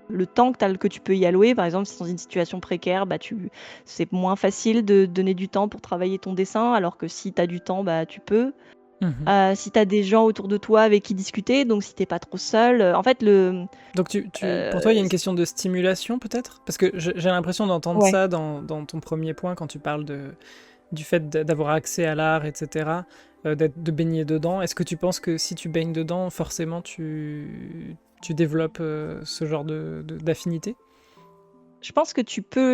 le temps que tu peux y allouer. Par exemple, si dans une situation précaire, bah, c'est moins facile de donner du temps pour travailler ton dessin, alors que si t'as du temps, bah, tu peux. Mhm. Si t'as des gens autour de toi avec qui discuter, donc si t'es pas trop seul. En fait, Donc pour toi, il y a une question de stimulation peut-être? Parce que j'ai l'impression d'entendre ouais. ça dans ton premier point quand tu parles du fait d'avoir accès à l'art, etc., de baigner dedans. Est-ce que tu penses que si tu baignes dedans, forcément tu développes ce genre d'affinité? Je pense que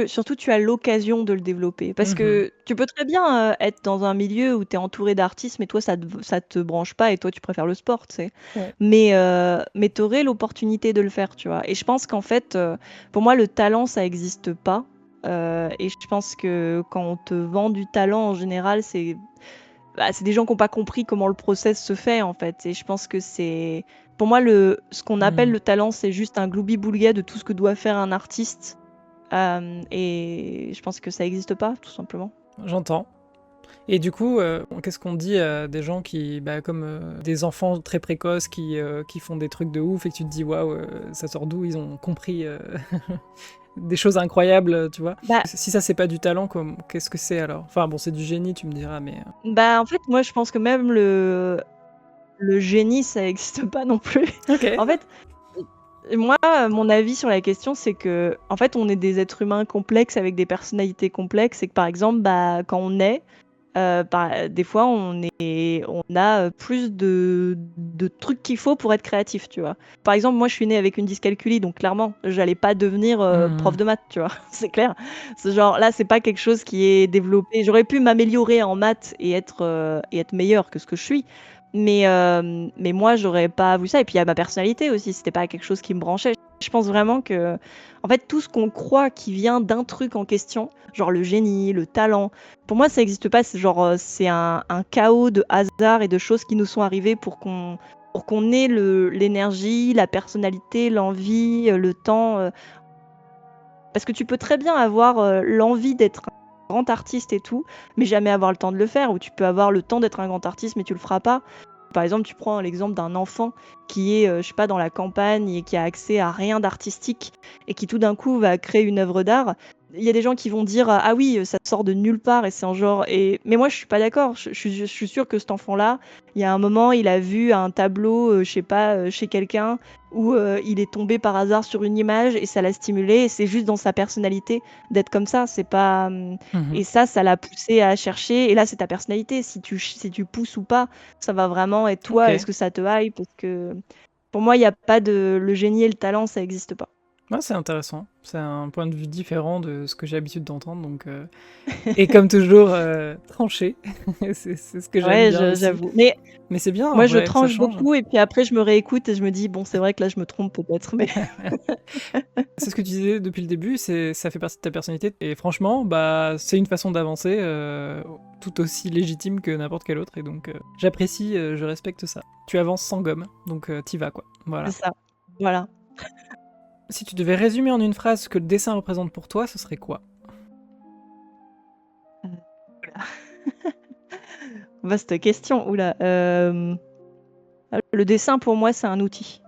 surtout tu as l'occasion de le développer. Parce Mhm. que tu peux très bien être dans un milieu où tu es entouré d'artistes, mais toi, ça te branche pas et toi, tu préfères le sport, tu sais. Ouais. Mais tu aurais l'opportunité de le faire, tu vois. Et je pense qu'en fait, pour moi, le talent, ça n'existe pas. Et je pense que quand on te vend du talent, en général, c'est des gens qui n'ont pas compris comment le process se fait, en fait. Et je pense que c'est. Pour moi, ce qu'on appelle Mhm. le talent, c'est juste un gloubi-boulga de tout ce que doit faire un artiste. Et je pense que ça n'existe pas, tout simplement. J'entends. Et du coup, qu'est-ce qu'on dit à des gens qui, bah, comme des enfants très précoces qui font des trucs de ouf et que tu te dis waouh, ça sort d'où? Ils ont compris des choses incroyables, tu vois. Bah, Si ça c'est pas du talent, qu'est-ce que c'est alors? Enfin bon, c'est du génie, tu me diras, mais. en fait, moi, je pense que même le génie, ça n'existe pas non plus. Ok. En fait, moi, mon avis sur la question, c'est que, en fait, on est des êtres humains complexes avec des personnalités complexes et que, par exemple, bah, quand on est, des fois, on a plus de trucs qu'il faut pour être créatif, tu vois. Par exemple, moi, je suis née avec une dyscalculie, donc clairement, j'allais pas devenir prof Mhm. de maths, tu vois. C'est clair. C'est genre, là, c'est pas quelque chose qui est développé. J'aurais pu m'améliorer en maths et être meilleure que ce que je suis. Mais moi, j'aurais pas vu ça. Et puis, il y a ma personnalité aussi. C'était pas quelque chose qui me branchait. Je pense vraiment que, en fait, tout ce qu'on croit qui vient d'un truc en question, genre le génie, le talent, pour moi, ça n'existe pas. C'est genre, c'est un chaos de hasard et de choses qui nous sont arrivées pour qu'on ait l'énergie, la personnalité, l'envie, le temps. Parce que tu peux très bien avoir l'envie d'être un grand artiste et tout, mais jamais avoir le temps de le faire. Ou tu peux avoir le temps d'être un grand artiste, mais tu le feras pas. Par exemple, tu prends l'exemple d'un enfant qui est, je sais pas, dans la campagne et qui a accès à rien d'artistique et qui tout d'un coup va créer une œuvre d'art. Il y a des gens qui vont dire: «Ah oui, ça sort de nulle part et c'est un genre» mais moi je suis pas d'accord. Je suis sûre que cet enfant-là, il y a un moment, il a vu un tableau, je sais pas, chez quelqu'un où, il est tombé par hasard sur une image et ça l'a stimulé et c'est juste dans sa personnalité d'être comme ça. C'est pas, Mhm. et ça l'a poussé à chercher et là, c'est ta personnalité. Si tu pousses ou pas, ça va vraiment être toi. Est-ce Ok. que ça te hype? Parce que pour moi, il y a pas de le génie et le talent, ça existe pas. Ouais, c'est intéressant. C'est un point de vue différent de ce que j'ai l'habitude d'entendre. Et comme toujours, tranché. C'est ce que j'aime Ouais, bien aussi. j'avoue. Mais Mais c'est bien, en moi, je vrai, ça tranche change. beaucoup et puis après, je me réécoute et je me dis: «Bon, c'est vrai que là, je me trompe peut-être», mais C'est ce que tu disais depuis le début, ça fait partie de ta personnalité. Et franchement, bah, c'est une façon d'avancer tout aussi légitime que n'importe quelle autre. Et donc, j'apprécie, je respecte ça. Tu avances sans gomme, donc t'y vas, quoi. c'est Voilà. ça. Voilà. Si tu devais résumer en une phrase ce que le dessin représente pour toi, ce serait quoi? Ouh vaste question. Ouh le dessin pour moi, c'est un outil,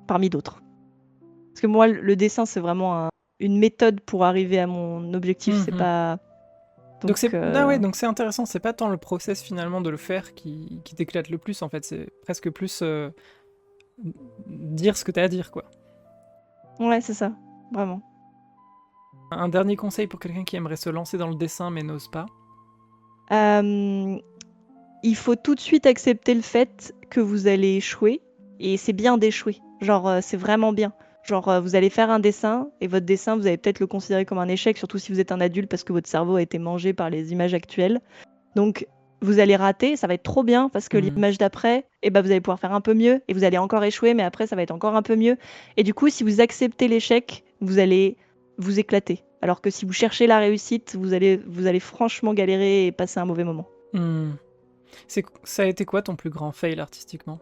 parmi d'autres. Parce que moi, le dessin, c'est vraiment une méthode pour arriver à mon objectif, c'est Mhm. pas Donc donc ah ouais, donc c'est intéressant. C'est pas tant le process finalement de le faire qui t'éclate le plus en fait. C'est presque plus dire ce que t'as à dire, quoi. ouais, c'est ça, vraiment. Un dernier conseil pour quelqu'un qui aimerait se lancer dans le dessin mais n'ose pas. Hem, il faut tout de suite accepter le fait que vous allez échouer et c'est bien d'échouer. Genre, c'est vraiment bien. Genre, vous allez faire un dessin et votre dessin, vous allez peut-être le considérer comme un échec, surtout si vous êtes un adulte parce que votre cerveau a été mangé par les images actuelles. Donc vous allez rater, ça va être trop bien parce que Hmm. l'image d'après, eh ben, vous allez pouvoir faire un peu mieux et vous allez encore échouer, mais après, ça va être encore un peu mieux. Et du coup, si vous acceptez l'échec, vous allez vous éclater. Alors que si vous cherchez la réussite, vous allez franchement galérer et passer un mauvais moment. Hmm. Ça a été quoi ton plus grand fail artistiquement?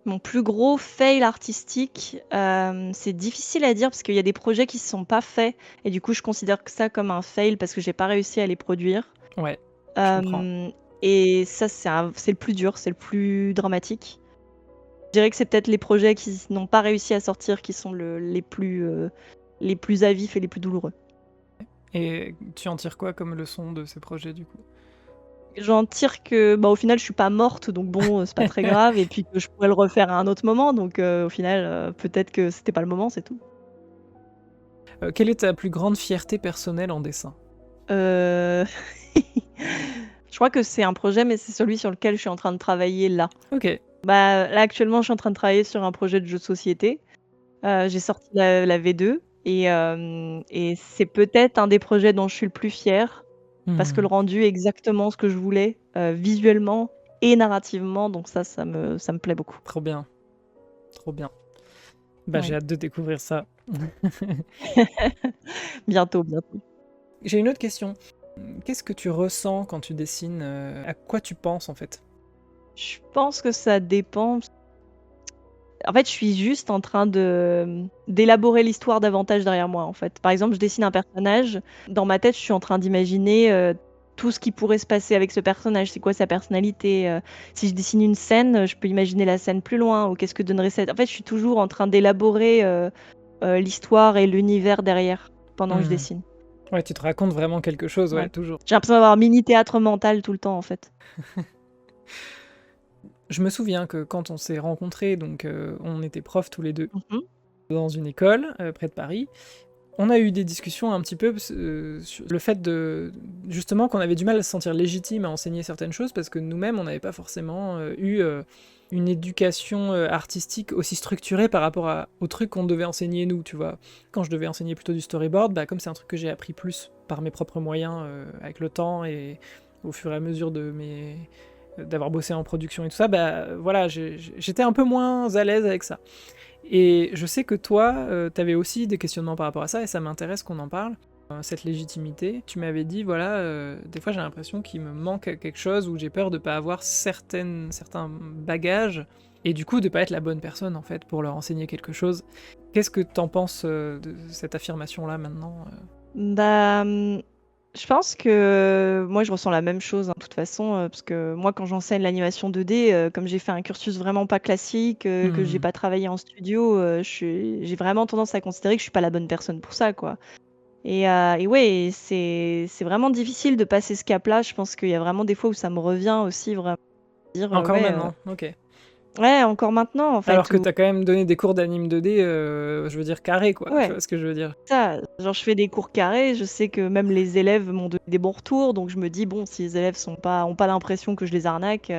Mon plus gros fail artistique, c'est difficile à dire parce qu'il y a des projets qui ne sont pas faits et du coup, je considère que ça comme un fail parce que j'ai pas réussi à les produire. Ouais, je comprends. Hem et ça, c'est le plus dur, c'est le plus dramatique. Je dirais que c'est peut-être les projets qui n'ont pas réussi à sortir qui sont les plus à vif et les plus douloureux. Et tu en tires quoi comme leçon de ces projets du coup? J'en tire que, bah, au final, je suis pas morte, donc bon, c'est pas très grave et puis que je pourrais le refaire à un autre moment, donc au final, peut-être que c'était pas le moment, c'est tout. Quelle est ta plus grande fierté personnelle en dessin? Heu, je crois que c'est un projet, mais c'est celui sur lequel je suis en train de travailler là. Ok. Bah, là, actuellement, je suis en train de travailler sur un projet de jeu de société. J'ai sorti la V2 et c'est peut-être un des projets dont je suis le plus fière, parce que le Hmm. rendu est exactement ce que je voulais, visuellement et narrativement, donc ça me plaît beaucoup. Trop bien, trop bien. Bah j'ai Ouais. hâte de découvrir ça. Bientôt, bientôt. J'ai une autre question. Qu'est-ce que tu ressens quand tu dessines? À quoi tu penses en fait? Je pense que ça dépend. En fait, je suis juste en train d'élaborer l'histoire davantage derrière moi, en fait. Par exemple, je dessine un personnage, dans ma tête, je suis en train d'imaginer, tout ce qui pourrait se passer avec ce personnage. C'est quoi sa personnalité? Si je dessine une scène, je peux imaginer la scène plus loin ou qu'est-ce que donnerait cette en fait, je suis toujours en train d'élaborer, l'histoire et l'univers derrière, pendant que je Hmm. dessine. Ouais, tu te racontes vraiment quelque chose, Ouais. ouais, toujours. J'ai l'impression d'avoir un mini théâtre mental tout le temps, en fait. Je me souviens que quand on s'est rencontrés, donc on était profs tous les deux Mmh. dans une école près de Paris. On a eu des discussions un petit peu sur le fait de justement qu'on avait du mal à se sentir légitime à enseigner certaines choses parce que nous-mêmes on n'avait pas forcément eu une éducation artistique aussi structurée par rapport aux trucs qu'on devait enseigner nous, tu vois. Quand je devais enseigner plutôt du storyboard, bah, comme c'est un truc que j'ai appris plus par mes propres moyens avec le temps et au fur et à mesure d'avoir bossé en production et tout ça, bah voilà, j'étais un peu moins à l'aise avec ça. Et je sais que toi, t'avais aussi des questionnements par rapport à ça, et ça m'intéresse qu'on en parle. Cette légitimité, tu m'avais dit, voilà, des fois j'ai l'impression qu'il me manque quelque chose, ou j'ai peur de pas avoir certains bagages, et du coup de pas être la bonne personne en fait pour leur enseigner quelque chose. Qu'est-ce que t'en penses de cette affirmation-là maintenant? Bah, je Je pense que moi, je ressens la même chose, hein, de toute façon, parce que moi, quand j'enseigne l'animation 2D, comme j'ai fait un cursus vraiment pas classique, que j'ai pas travaillé en studio, j'ai vraiment tendance à considérer que je suis pas la bonne personne pour ça, quoi. Et ouais, c'est vraiment difficile de passer ce cap-là. Je pense qu'il y a vraiment des fois où ça me revient aussi, vraiment, dire, Encore maintenant, ok. ouais, encore maintenant, en Alors fait, que où t'as quand même donné des cours d'anime 2D, je veux dire carré, quoi. Tu ouais. vois ce que je veux dire? Ça, genre je fais des cours carrés, je sais que même les élèves m'ont donné des bons retours, donc je me dis bon, si les élèves ont pas l'impression que je les arnaque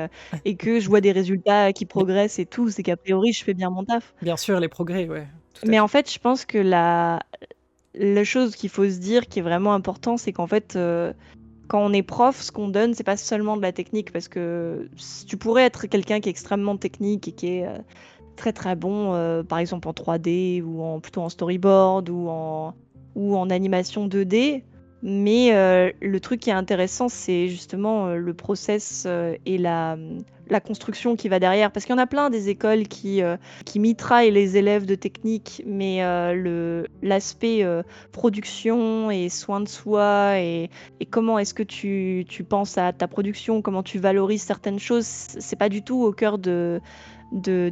et que je vois des résultats qui Bien, progressent et tout, c'est qu'a priori je fais bien mon taf. bien sûr, les progrès, ouais, tout à Mais en fait. fait, je pense que la chose qu'il faut se dire qui est vraiment important, c'est qu'en fait, quand on est prof, ce qu'on donne, c'est pas seulement de la technique, parce que tu pourrais être quelqu'un qui est extrêmement technique et qui est très très bon, par exemple en 3D ou plutôt en storyboard ou en animation 2D. Mais le truc qui est intéressant, c'est justement le process et la construction qui va derrière. Parce qu'il y en a plein des écoles qui mitraillent les élèves de technique, mais l'aspect production et soin de soi et comment est-ce que tu penses à ta production, comment tu valorises certaines choses, c'est pas du tout au cœur de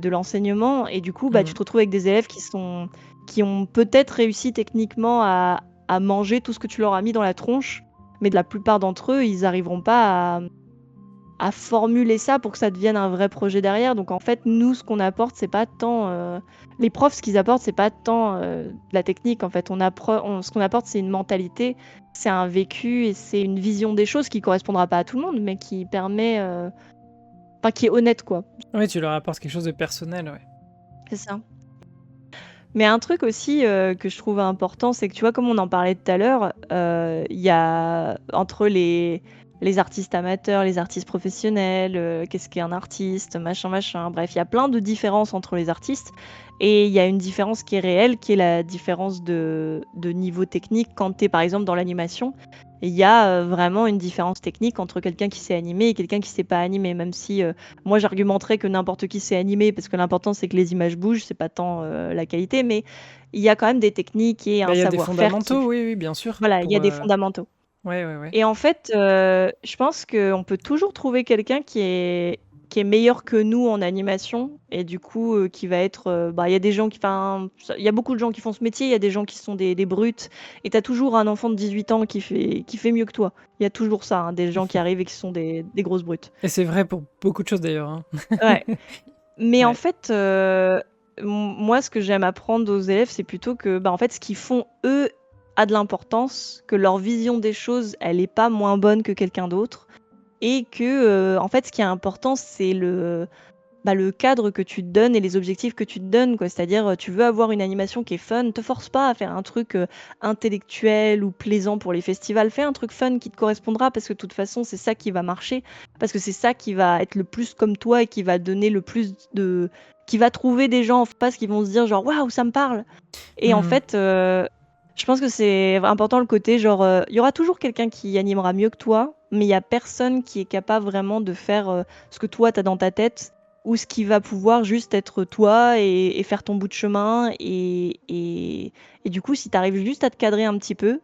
l'enseignement. Et du coup, bah, tu te retrouves avec des élèves qui ont peut-être réussi techniquement à manger tout ce que tu leur as mis dans la tronche, mais de la plupart d'entre eux, ils n'arriveront pas à formuler ça pour que ça devienne un vrai projet derrière. Donc en fait, nous, ce qu'on apporte, c'est pas tant... les profs, ce qu'ils apportent, c'est pas tant de la technique. En fait, ce qu'on apporte, c'est une mentalité, c'est un vécu et c'est une vision des choses qui correspondra pas à tout le monde, mais qui permet... Enfin, qui est honnête, quoi. Oui, tu leur apportes quelque chose de personnel, ouais. C'est ça. Mais un truc aussi que je trouve important, c'est que tu vois, comme on en parlait tout à l'heure, il y a entre les artistes amateurs, les artistes professionnels, qu'est-ce qu'est un artiste, machin, machin. Bref, il y a plein de différences entre les artistes. Et il y a une différence qui est réelle, qui est la différence de niveau technique quand tu es par exemple dans l'animation. Il y a vraiment une différence technique entre quelqu'un qui sait animer et quelqu'un qui sait pas animer, même si moi j'argumenterais que n'importe qui sait animer parce que l'important c'est que les images bougent, c'est pas tant la qualité, mais il y a quand même des techniques et Bah, un il y a des savoir-faire qui... fondamentaux, oui, oui, bien sûr, Voilà, il y pour... a des fondamentaux. Ouais, ouais, ouais. Et en fait, je pense qu'on peut toujours trouver quelqu'un qui est meilleur que nous en animation et du coup qui va être... bah, il y a des gens qui... Enfin, il y a beaucoup de gens qui font ce métier, il y a des gens qui sont des brutes et tu as toujours un enfant de 18 ans qui fait mieux que toi. Il y a toujours ça, hein, des gens qui arrivent et qui sont des grosses brutes. Et c'est vrai pour beaucoup de choses d'ailleurs, hein. Ouais. Mais en Ouais. fait, moi, ce que j'aime apprendre aux élèves, c'est plutôt que, bah, en fait, ce qu'ils font, eux, a de l'importance, que leur vision des choses, elle est pas moins bonne que quelqu'un d'autre, et que, en fait, ce qui est important, c'est le cadre que tu te donnes et les objectifs que tu te donnes, quoi. C'est-à-dire, tu veux avoir une animation qui est fun, te force pas à faire un truc intellectuel ou plaisant pour les festivals. Fais un truc fun qui te correspondra parce que de toute façon, c'est ça qui va marcher, parce que c'est ça qui va être le plus comme toi et qui va donner le plus de... qui va trouver des gens en face qui vont se dire genre waouh, ça me parle. Et en Mhm. fait, je pense que c'est important le côté genre, il y aura toujours quelqu'un qui animera mieux que toi, mais il y a personne qui est capable vraiment de faire ce que toi t'as dans ta tête ou ce qui va pouvoir juste être toi et faire ton bout de chemin. Et du coup, si tu arrives juste à te cadrer un petit peu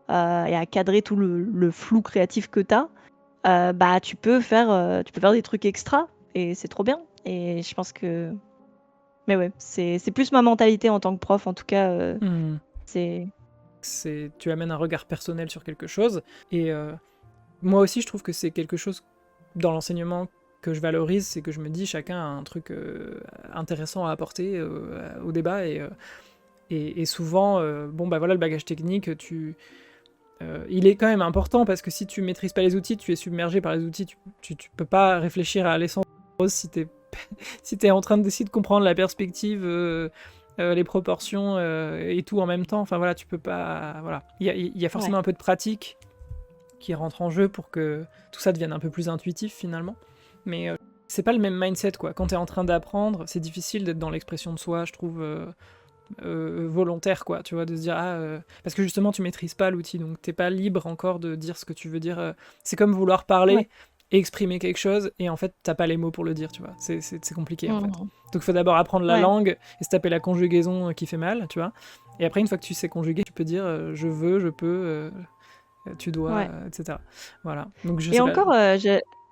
et à cadrer tout le flou créatif que tu as, bah, tu peux faire des trucs extra et c'est trop bien. Et je pense que... Mais ouais, c'est plus ma mentalité en tant que prof, en tout cas, Mhm. c'est... Tu amènes un regard personnel sur quelque chose, et moi aussi je trouve que c'est quelque chose dans l'enseignement que je valorise, c'est que je me dis chacun a un truc intéressant à apporter au débat, et souvent, bon bah voilà, le bagage technique, il est quand même important, parce que si tu maîtrises pas les outils, tu es submergé par les outils, tu peux pas réfléchir à l'essence si t'es en train d'essayer de comprendre la perspective, les proportions et tout en même temps. Enfin voilà, tu peux pas... Voilà. Il y a Ouais. forcément un peu de pratique qui rentre en jeu pour que tout ça devienne un peu plus intuitif finalement. Mais c'est pas le même mindset, quoi. Quand t'es en train d'apprendre, c'est difficile d'être dans l'expression de soi, je trouve, volontaire, quoi. Tu vois, de se dire, parce que justement, tu maîtrises pas l'outil, donc t'es pas libre encore de dire ce que tu veux dire. C'est comme vouloir Ouais. parler et exprimer quelque chose, et en fait, t'as pas les mots pour le dire, tu vois. C'est compliqué, en fait. Mhm. Donc il faut d'abord apprendre la Ouais. langue et se taper la conjugaison qui fait mal, tu vois. Et après, une fois que tu sais conjuguer, tu peux dire je veux, je peux, tu dois, Ouais. etc. Voilà. Donc je Et sais pas. encore,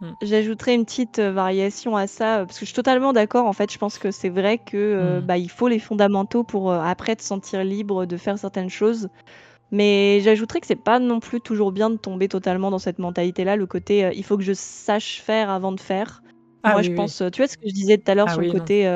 Mm. j'ajouterais une petite variation à ça, parce que je suis totalement d'accord. En fait, je pense que c'est vrai que Mm. bah, il faut les fondamentaux pour après te sentir libre de faire certaines choses. Mais j'ajouterais que c'est pas non plus toujours bien de tomber totalement dans cette mentalité-là, le côté il faut que je sache faire avant de faire. Ah Moi, je oui, oui. pense, tu vois ce que je disais tout à l'heure Ah sur le oui, non. côté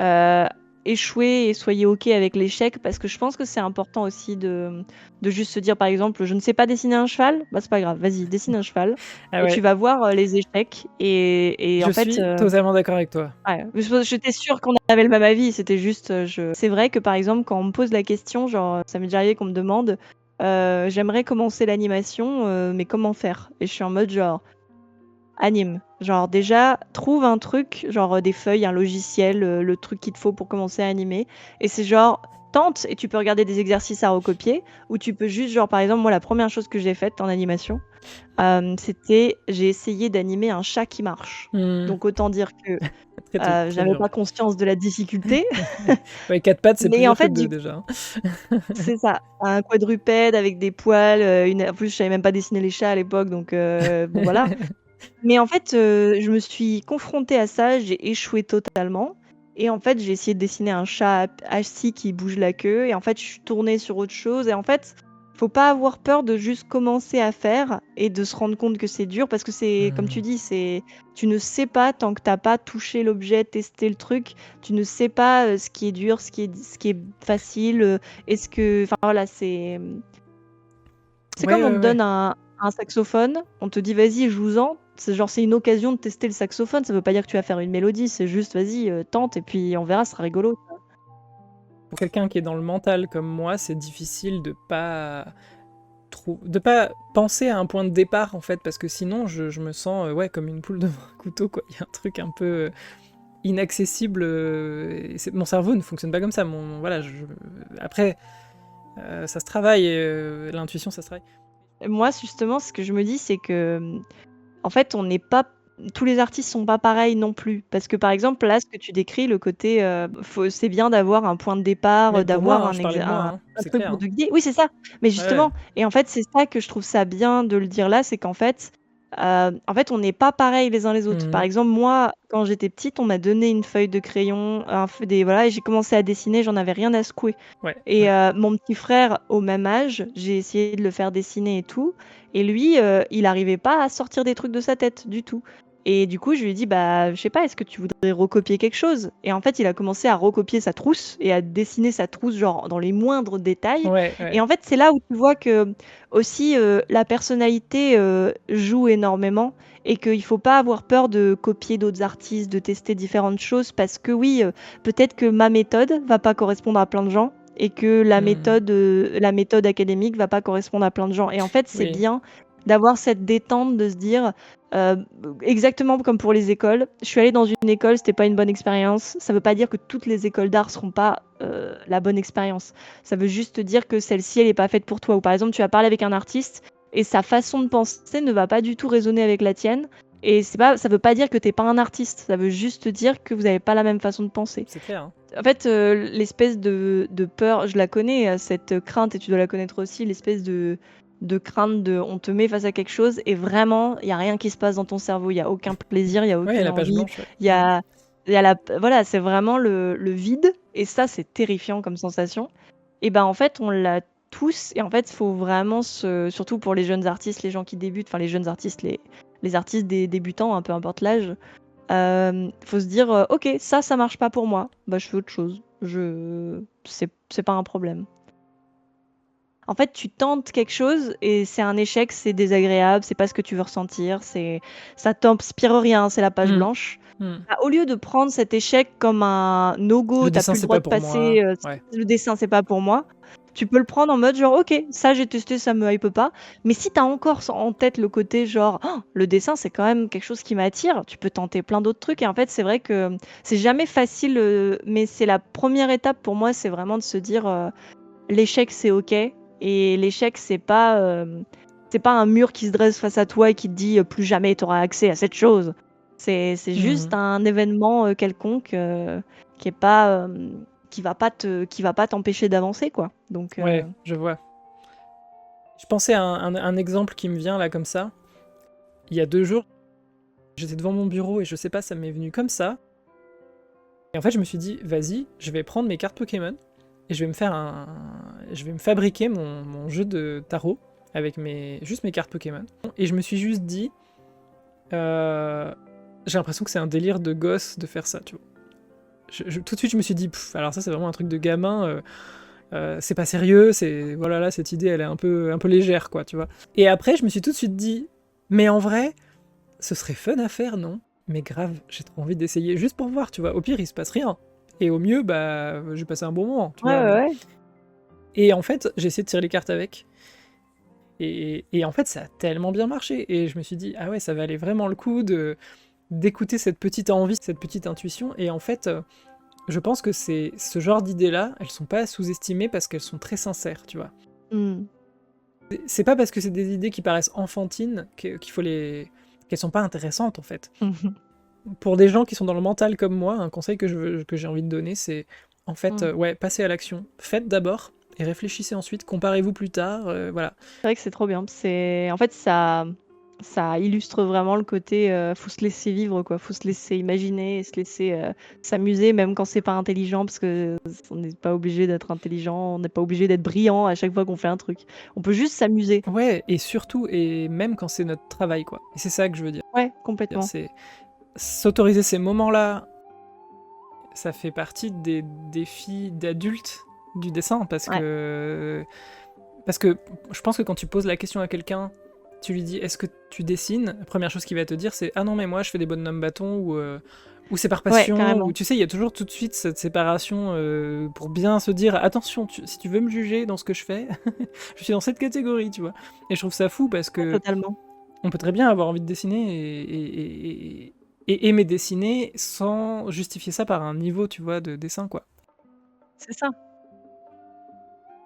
euh, échouer et soyez OK avec l'échec, parce que je pense que c'est important aussi de juste se dire, par exemple, je ne sais pas dessiner un cheval, bah c'est pas grave, vas-y, dessine un cheval Ah et tu ouais, vas voir les échecs. Et je en fait, suis totalement d'accord avec toi. ouais, j'étais sûre qu'on avait le même avis, c'était juste, c'est vrai que, par exemple, quand on me pose la question, genre, ça m'est déjà arrivé qu'on me demande, «J'aimerais commencer l'animation, mais comment faire?» Et je suis en mode genre: «Anime». Genre déjà, trouve un truc, genre, des feuilles, un logiciel, le truc qu'il te faut pour commencer à animer, et c'est genre, tente et tu peux regarder des exercices à recopier, ou tu peux juste genre, par exemple, moi, la première chose que j'ai faite en animation, c'était j'ai essayé d'animer un chat qui marche. Mm. Donc autant dire que Très j'avais dur. pas conscience de la difficulté, Ouais, 4 pattes, c'est plus mais en dur que fait, 2 déjà, hein. c'est ça, un quadrupède avec des poils, en plus, je savais même pas dessiner les chats à l'époque, donc bon, voilà. Mais en fait, je me suis confrontée à ça, j'ai échoué totalement, et en fait, j'ai essayé de dessiner un chat assis qui bouge la queue, et en fait, je suis tournée sur autre chose. Et en fait, faut pas avoir peur de juste commencer à faire et de se rendre compte que c'est dur, parce que c'est comme tu Mm. dis, tu ne sais pas tant que t'as pas touché l'objet, testé le truc, tu ne sais pas, ce qui est dur, ce qui est facile, est-ce que enfin voilà, c'est Ouais, comme on ouais, te ouais. donne un saxophone, on te dit vas-y, joue-en. C'est genre, c'est une occasion de tester le saxophone. Ça veut pas dire que tu vas faire une mélodie, c'est juste vas-y, tente et puis on verra, ce sera rigolo. Pour quelqu'un qui est dans le mental comme moi, c'est difficile de pas penser à un point de départ en fait, parce que sinon je me sens ouais comme une poule devant un couteau quoi. Il y a un truc un peu inaccessible. Et mon cerveau ne fonctionne pas comme ça. Voilà, après ça se travaille, l'intuition ça se travaille. Moi, justement, ce que je me dis, c'est que, en fait, on n'est pas tous les artistes sont pas pareils non plus. Parce que, par exemple, là, ce que tu décris, le côté, c'est bien d'avoir un point de départ, Mais pour moi, d'avoir hein, je parlais de moi, hein, un c'est truc clair. pour Hein. te guider. Oui, c'est ça. Mais Ouais, ouais. justement, et en fait, c'est ça que je trouve ça bien de le dire là, c'est qu'en fait, on n'est pas pareils les uns les autres. Par Mhm. exemple, moi, quand j'étais petite, on m'a donné une feuille de crayon, voilà, et j'ai commencé à dessiner, j'en avais rien à secouer. Ouais, Et ouais. mon petit frère, au même âge, j'ai essayé de le faire dessiner et tout. Et lui, il arrivait pas à sortir des trucs de sa tête du tout. Et du coup, je lui ai dit, bah, je sais pas, est-ce que tu voudrais recopier quelque chose? Et en fait, il a commencé à recopier sa trousse et à dessiner sa trousse, genre dans les moindres détails. Ouais, Et ouais. en fait, c'est là où tu vois que aussi la personnalité joue énormément, et qu'il faut pas avoir peur de copier d'autres artistes, de tester différentes choses, parce que oui, peut-être que ma méthode va pas correspondre à plein de gens, et que Mhm. la méthode académique va pas correspondre à plein de gens. Et en fait, c'est Oui. bien d'avoir cette détente, de se dire, euh, exactement comme pour les écoles, je suis allée dans une école, c'était pas une bonne expérience. Ça veut pas dire que toutes les écoles d'art seront pas la bonne expérience. Ça veut juste dire que celle-ci, elle est pas faite pour toi. Ou par exemple, tu vas parler avec un artiste et sa façon de penser ne va pas du tout résonner avec la tienne. Et ça veut pas dire que t'es pas un artiste. Ça veut juste dire que vous avez pas la même façon de penser. C'est clair. Hein. En fait, l'espèce de peur, je la connais, cette crainte, et tu dois la connaître aussi, l'espèce de crainte de on te met face à quelque chose et vraiment, il y a rien qui se passe dans ton cerveau, il y a aucun plaisir, il y a Ouais, aucune la page envie, blanche, ouais. il y a voilà, c'est vraiment le vide, et ça, c'est terrifiant comme sensation. Et ben, en fait, on l'a tous, et en fait, il faut vraiment surtout pour les jeunes artistes, les gens qui débutent, enfin les jeunes artistes, les artistes des débutants, hein, peu importe l'âge, faut se dire, OK, ça marche pas pour moi, bah, je fais autre chose. C'est pas un problème. En fait, tu tentes quelque chose et c'est un échec, c'est désagréable, c'est pas ce que tu veux ressentir, ça t'inspire rien, c'est la page Mm. blanche. Mm. Bah, au lieu de prendre cet échec comme un no-go, Le tu dessin, plus le c'est droit pas de pour moi. passer, Ouais. le dessin, c'est pas pour moi, tu peux le prendre en mode genre: «OK, ça j'ai testé, ça me hype pas». Mais si tu as encore en tête le côté genre: «Oh, le dessin, c'est quand même quelque chose qui m'attire», tu peux tenter plein d'autres trucs. Et en fait, c'est vrai que c'est jamais facile, mais c'est la première étape pour moi, c'est vraiment de se dire, l'échec, c'est OK, et l'échec, c'est pas un mur qui se dresse face à toi et qui te dit, «Plus jamais tu auras accès à cette chose». C'est juste Mhm. un événement, quelconque, qui est pas, qui va pas t'empêcher d'avancer, quoi. Donc Ouais, je vois. Je pensais à un exemple qui me vient là comme ça. Il y a 2 jours, j'étais devant mon bureau et je sais pas, ça m'est venu comme ça. Et en fait, je me suis dit, vas-y, je vais prendre mes cartes Pokémon et je vais me fabriquer mon jeu de tarot avec juste mes cartes Pokémon. Et je me suis juste dit, j'ai l'impression que c'est un délire de gosse de faire ça, tu vois. Tout de suite, je me suis dit, alors ça, c'est vraiment un truc de gamin. C'est pas sérieux, voilà, là, cette idée, elle est un peu légère, quoi, tu vois. Et après, je me suis tout de suite dit, mais en vrai, ce serait fun à faire, non? Mais grave, j'ai trop envie d'essayer, juste pour voir, tu vois. Au pire, il se passe rien. Et au mieux, bah, j'ai passé un bon moment, tu Ouais, vois. ouais, ouais. Et en fait, j'ai essayé de tirer les cartes avec. Et en fait, ça a tellement bien marché. Et je me suis dit, ah ouais, ça valait vraiment le coup d'écouter cette petite envie, cette petite intuition. Et en fait, je pense que ce genre d'idées-là, elles sont pas sous-estimées parce qu'elles sont très sincères, tu vois. Mm. C'est pas parce que c'est des idées qui paraissent enfantines qu'elles sont pas intéressantes, en fait. Pour des gens qui sont dans le mental comme moi, un conseil que j'ai envie de donner, c'est en fait, ouais, passez à l'action. Faites d'abord et réfléchissez ensuite. Comparez-vous plus tard, voilà. C'est vrai que c'est trop bien. En fait, ça illustre vraiment le côté faut se laisser vivre, quoi. Faut se laisser imaginer et se laisser s'amuser, même quand c'est pas intelligent, parce que on n'est pas obligé d'être intelligent, on n'est pas obligé d'être brillant à chaque fois qu'on fait un truc. On peut juste s'amuser. Ouais, et surtout, et même quand c'est notre travail, quoi. Et c'est ça que je veux dire. Ouais, complètement. C'est s'autoriser ces moments-là, ça fait partie des défis d'adultes du dessin, parce que je pense que quand tu poses la question à quelqu'un, tu lui dis est-ce que tu dessines, la première chose qu'il va te dire c'est ah non mais moi je fais des bonhommes bâtons ou c'est par passion, carrément. ou tu sais il y a toujours tout de suite cette séparation pour bien se dire attention si tu veux me juger dans ce que je fais, je suis dans cette catégorie, tu vois. Et je trouve ça fou parce que Totalement. on peut très bien avoir envie de dessiner et aimer dessiner sans justifier ça par un niveau, tu vois, de dessin, quoi. C'est ça.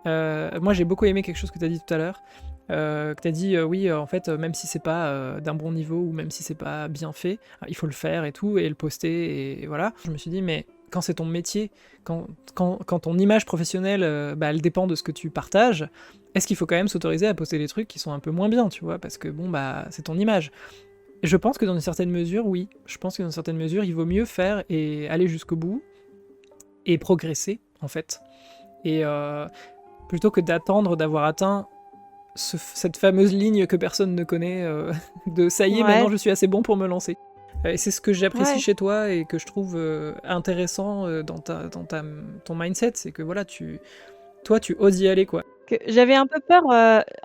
Moi, j'ai beaucoup aimé quelque chose que tu as dit tout à l'heure, que tu as dit, oui, en fait, même si c'est pas d'un bon niveau ou même si c'est pas bien fait, il faut le faire et tout, et le poster, et voilà. Je me suis dit, mais quand c'est ton métier, quand ton image professionnelle, bah, elle dépend de ce que tu partages, est-ce qu'il faut quand même s'autoriser à poster des trucs qui sont un peu moins bien, tu vois, parce que bon, bah, c'est ton image. Et je pense que dans une certaine mesure, oui. Je pense que dans une certaine mesure, il vaut mieux faire et aller jusqu'au bout et progresser, en fait. Et plutôt que d'attendre d'avoir atteint cette fameuse ligne que personne ne connaît, de ça y est, maintenant je suis assez bon pour me lancer. Et c'est ce que j'apprécie chez toi et que je trouve intéressant dans ton mindset, c'est que voilà, toi tu oses y aller, quoi. J'avais un peu peur,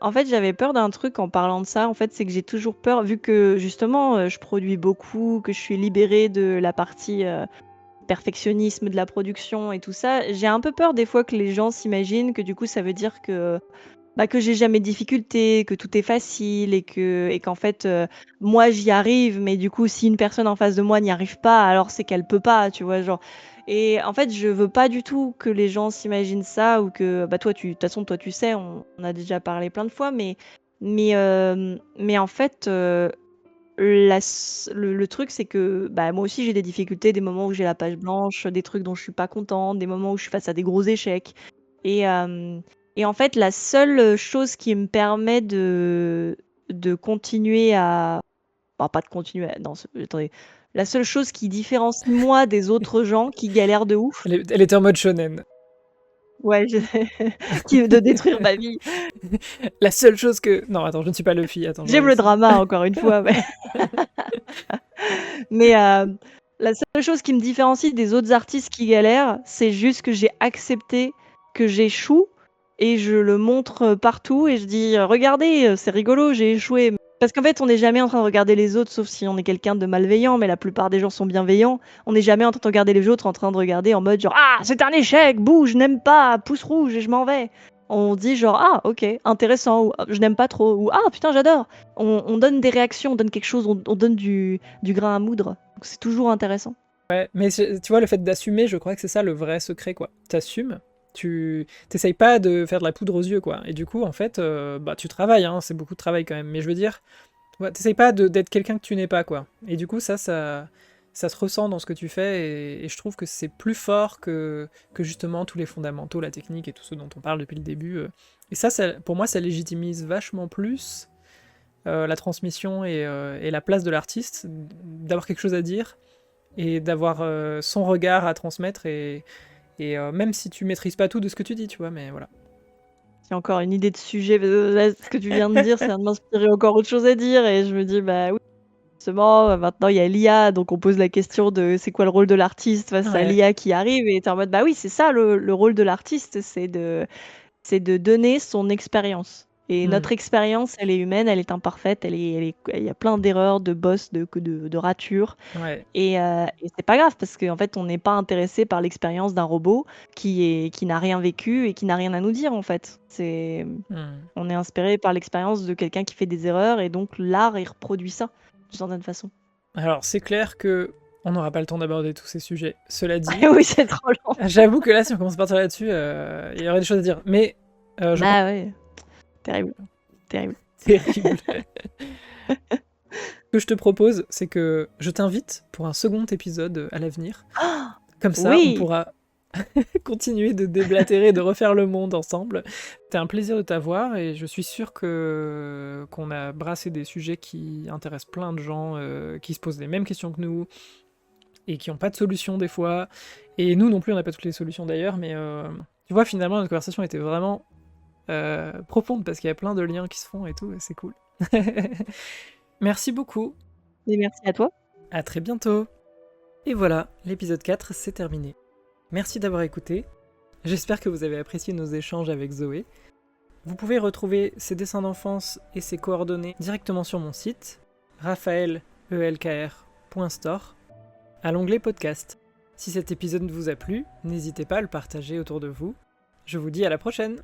en fait, j'avais peur d'un truc en parlant de ça, en fait, c'est que j'ai toujours peur, vu que justement, je produis beaucoup, que je suis libérée de la partie perfectionnisme de la production et tout ça, j'ai un peu peur des fois que les gens s'imaginent que du coup ça veut dire que j'ai jamais de difficultés, que tout est facile et qu'en fait moi j'y arrive, mais du coup si une personne en face de moi n'y arrive pas, alors c'est qu'elle peut pas, tu vois, genre. Et en fait je veux pas du tout que les gens s'imaginent ça, ou que toi de toute façon toi tu sais, on a déjà parlé plein de fois, mais en fait le truc, c'est que moi aussi j'ai des difficultés, des moments où j'ai la page blanche, des trucs dont je suis pas contente, des moments où je suis face à des gros échecs. Et, et en fait, la seule chose qui me permet de continuer à... Enfin, pas de continuer à... Non, attendez. La seule chose qui différencie moi des autres gens qui galèrent de ouf... Elle était en mode shonen. Ouais, qui de détruire ma vie. La seule chose que... Non, attends, je ne suis pas Luffy, attends. J'aime le drama, encore une fois, mais... Mais la seule chose qui me différencie des autres artistes qui galèrent, c'est juste que j'ai accepté que j'échoue et je le montre partout et je dis regardez, c'est rigolo, j'ai échoué. Parce qu'en fait, on n'est jamais en train de regarder les autres, sauf si on est quelqu'un de malveillant, mais la plupart des gens sont bienveillants. On n'est jamais en train de regarder les autres, en train de regarder en mode genre ah, c'est un échec, bouh, je n'aime pas, pouce rouge et je m'en vais. On dit genre ah, ok, intéressant, ou je n'aime pas trop, ou ah, putain, j'adore. On donne des réactions, on donne quelque chose, on donne du grain à moudre. Donc c'est toujours intéressant. Ouais, mais tu vois, le fait d'assumer, je crois que c'est ça le vrai secret, quoi. T'assumes, tu t'essayes pas de faire de la poudre aux yeux, quoi. Et du coup, en fait, tu travailles, hein, c'est beaucoup de travail quand même. Mais je veux dire, ouais, t'essayes pas d'être quelqu'un que tu n'es pas, quoi. Et du coup, ça ça se ressent dans ce que tu fais, et je trouve que c'est plus fort que justement tous les fondamentaux, la technique et tout ce dont on parle depuis le début. Et ça, pour moi, ça légitimise vachement plus la transmission et la place de l'artiste, d'avoir quelque chose à dire, et d'avoir son regard à transmettre, et même si tu maîtrises pas tout de ce que tu dis, tu vois, mais voilà. J'ai encore une idée de sujet, là, ce que tu viens de dire, ça vient de m'inspirer encore autre chose à dire et je me dis: «Bah oui, justement, maintenant il y a l'IA, donc on pose la question de c'est quoi le rôle de l'artiste face à Ouais. l'IA qui arrive?» et tu es en mode: «Bah oui, c'est ça le rôle de l'artiste, c'est de donner son expérience et Mm. notre expérience, elle est humaine, elle est imparfaite, il y a plein d'erreurs, de bosses, de ratures Ouais. et c'est pas grave parce qu'en fait, on n'est pas intéressé par l'expérience d'un robot qui n'a rien vécu et qui n'a rien à nous dire, en fait. Mm. On est inspiré par l'expérience de quelqu'un qui fait des erreurs et donc l'art, il reproduit ça, d'une certaine façon. Alors, c'est clair que on n'aura pas le temps d'aborder tous ces sujets. Cela dit, Oui, c'est trop long. j'avoue que là, si on commence à partir là-dessus, il y aurait des choses à dire. Mais je pense Bah ouais, terrible, terrible. que c'est terrible. Ce que je te propose, c'est que je t'invite pour un second épisode à l'avenir. Ah Comme ça, on oui! pourra continuer de déblatérer, de refaire le monde ensemble. C'était un plaisir de t'avoir, et je suis sûr qu'on a brassé des sujets qui intéressent plein de gens, qui se posent les mêmes questions que nous, et qui n'ont pas de solution des fois. Et nous non plus, on n'a pas toutes les solutions d'ailleurs, mais tu vois, finalement, notre conversation était vraiment profonde, parce qu'il y a plein de liens qui se font et tout, et c'est cool. Merci beaucoup, Et merci à toi. à très bientôt. Et voilà, l'épisode 4, c'est terminé. Merci d'avoir écouté. J'espère que vous avez apprécié nos échanges avec Zoé. Vous pouvez retrouver ses dessins d'enfance et ses coordonnées directement sur mon site, raphaelelkr.store, à l'onglet podcast. Si cet épisode vous a plu, n'hésitez pas à le partager autour de vous. Je vous dis à la prochaine!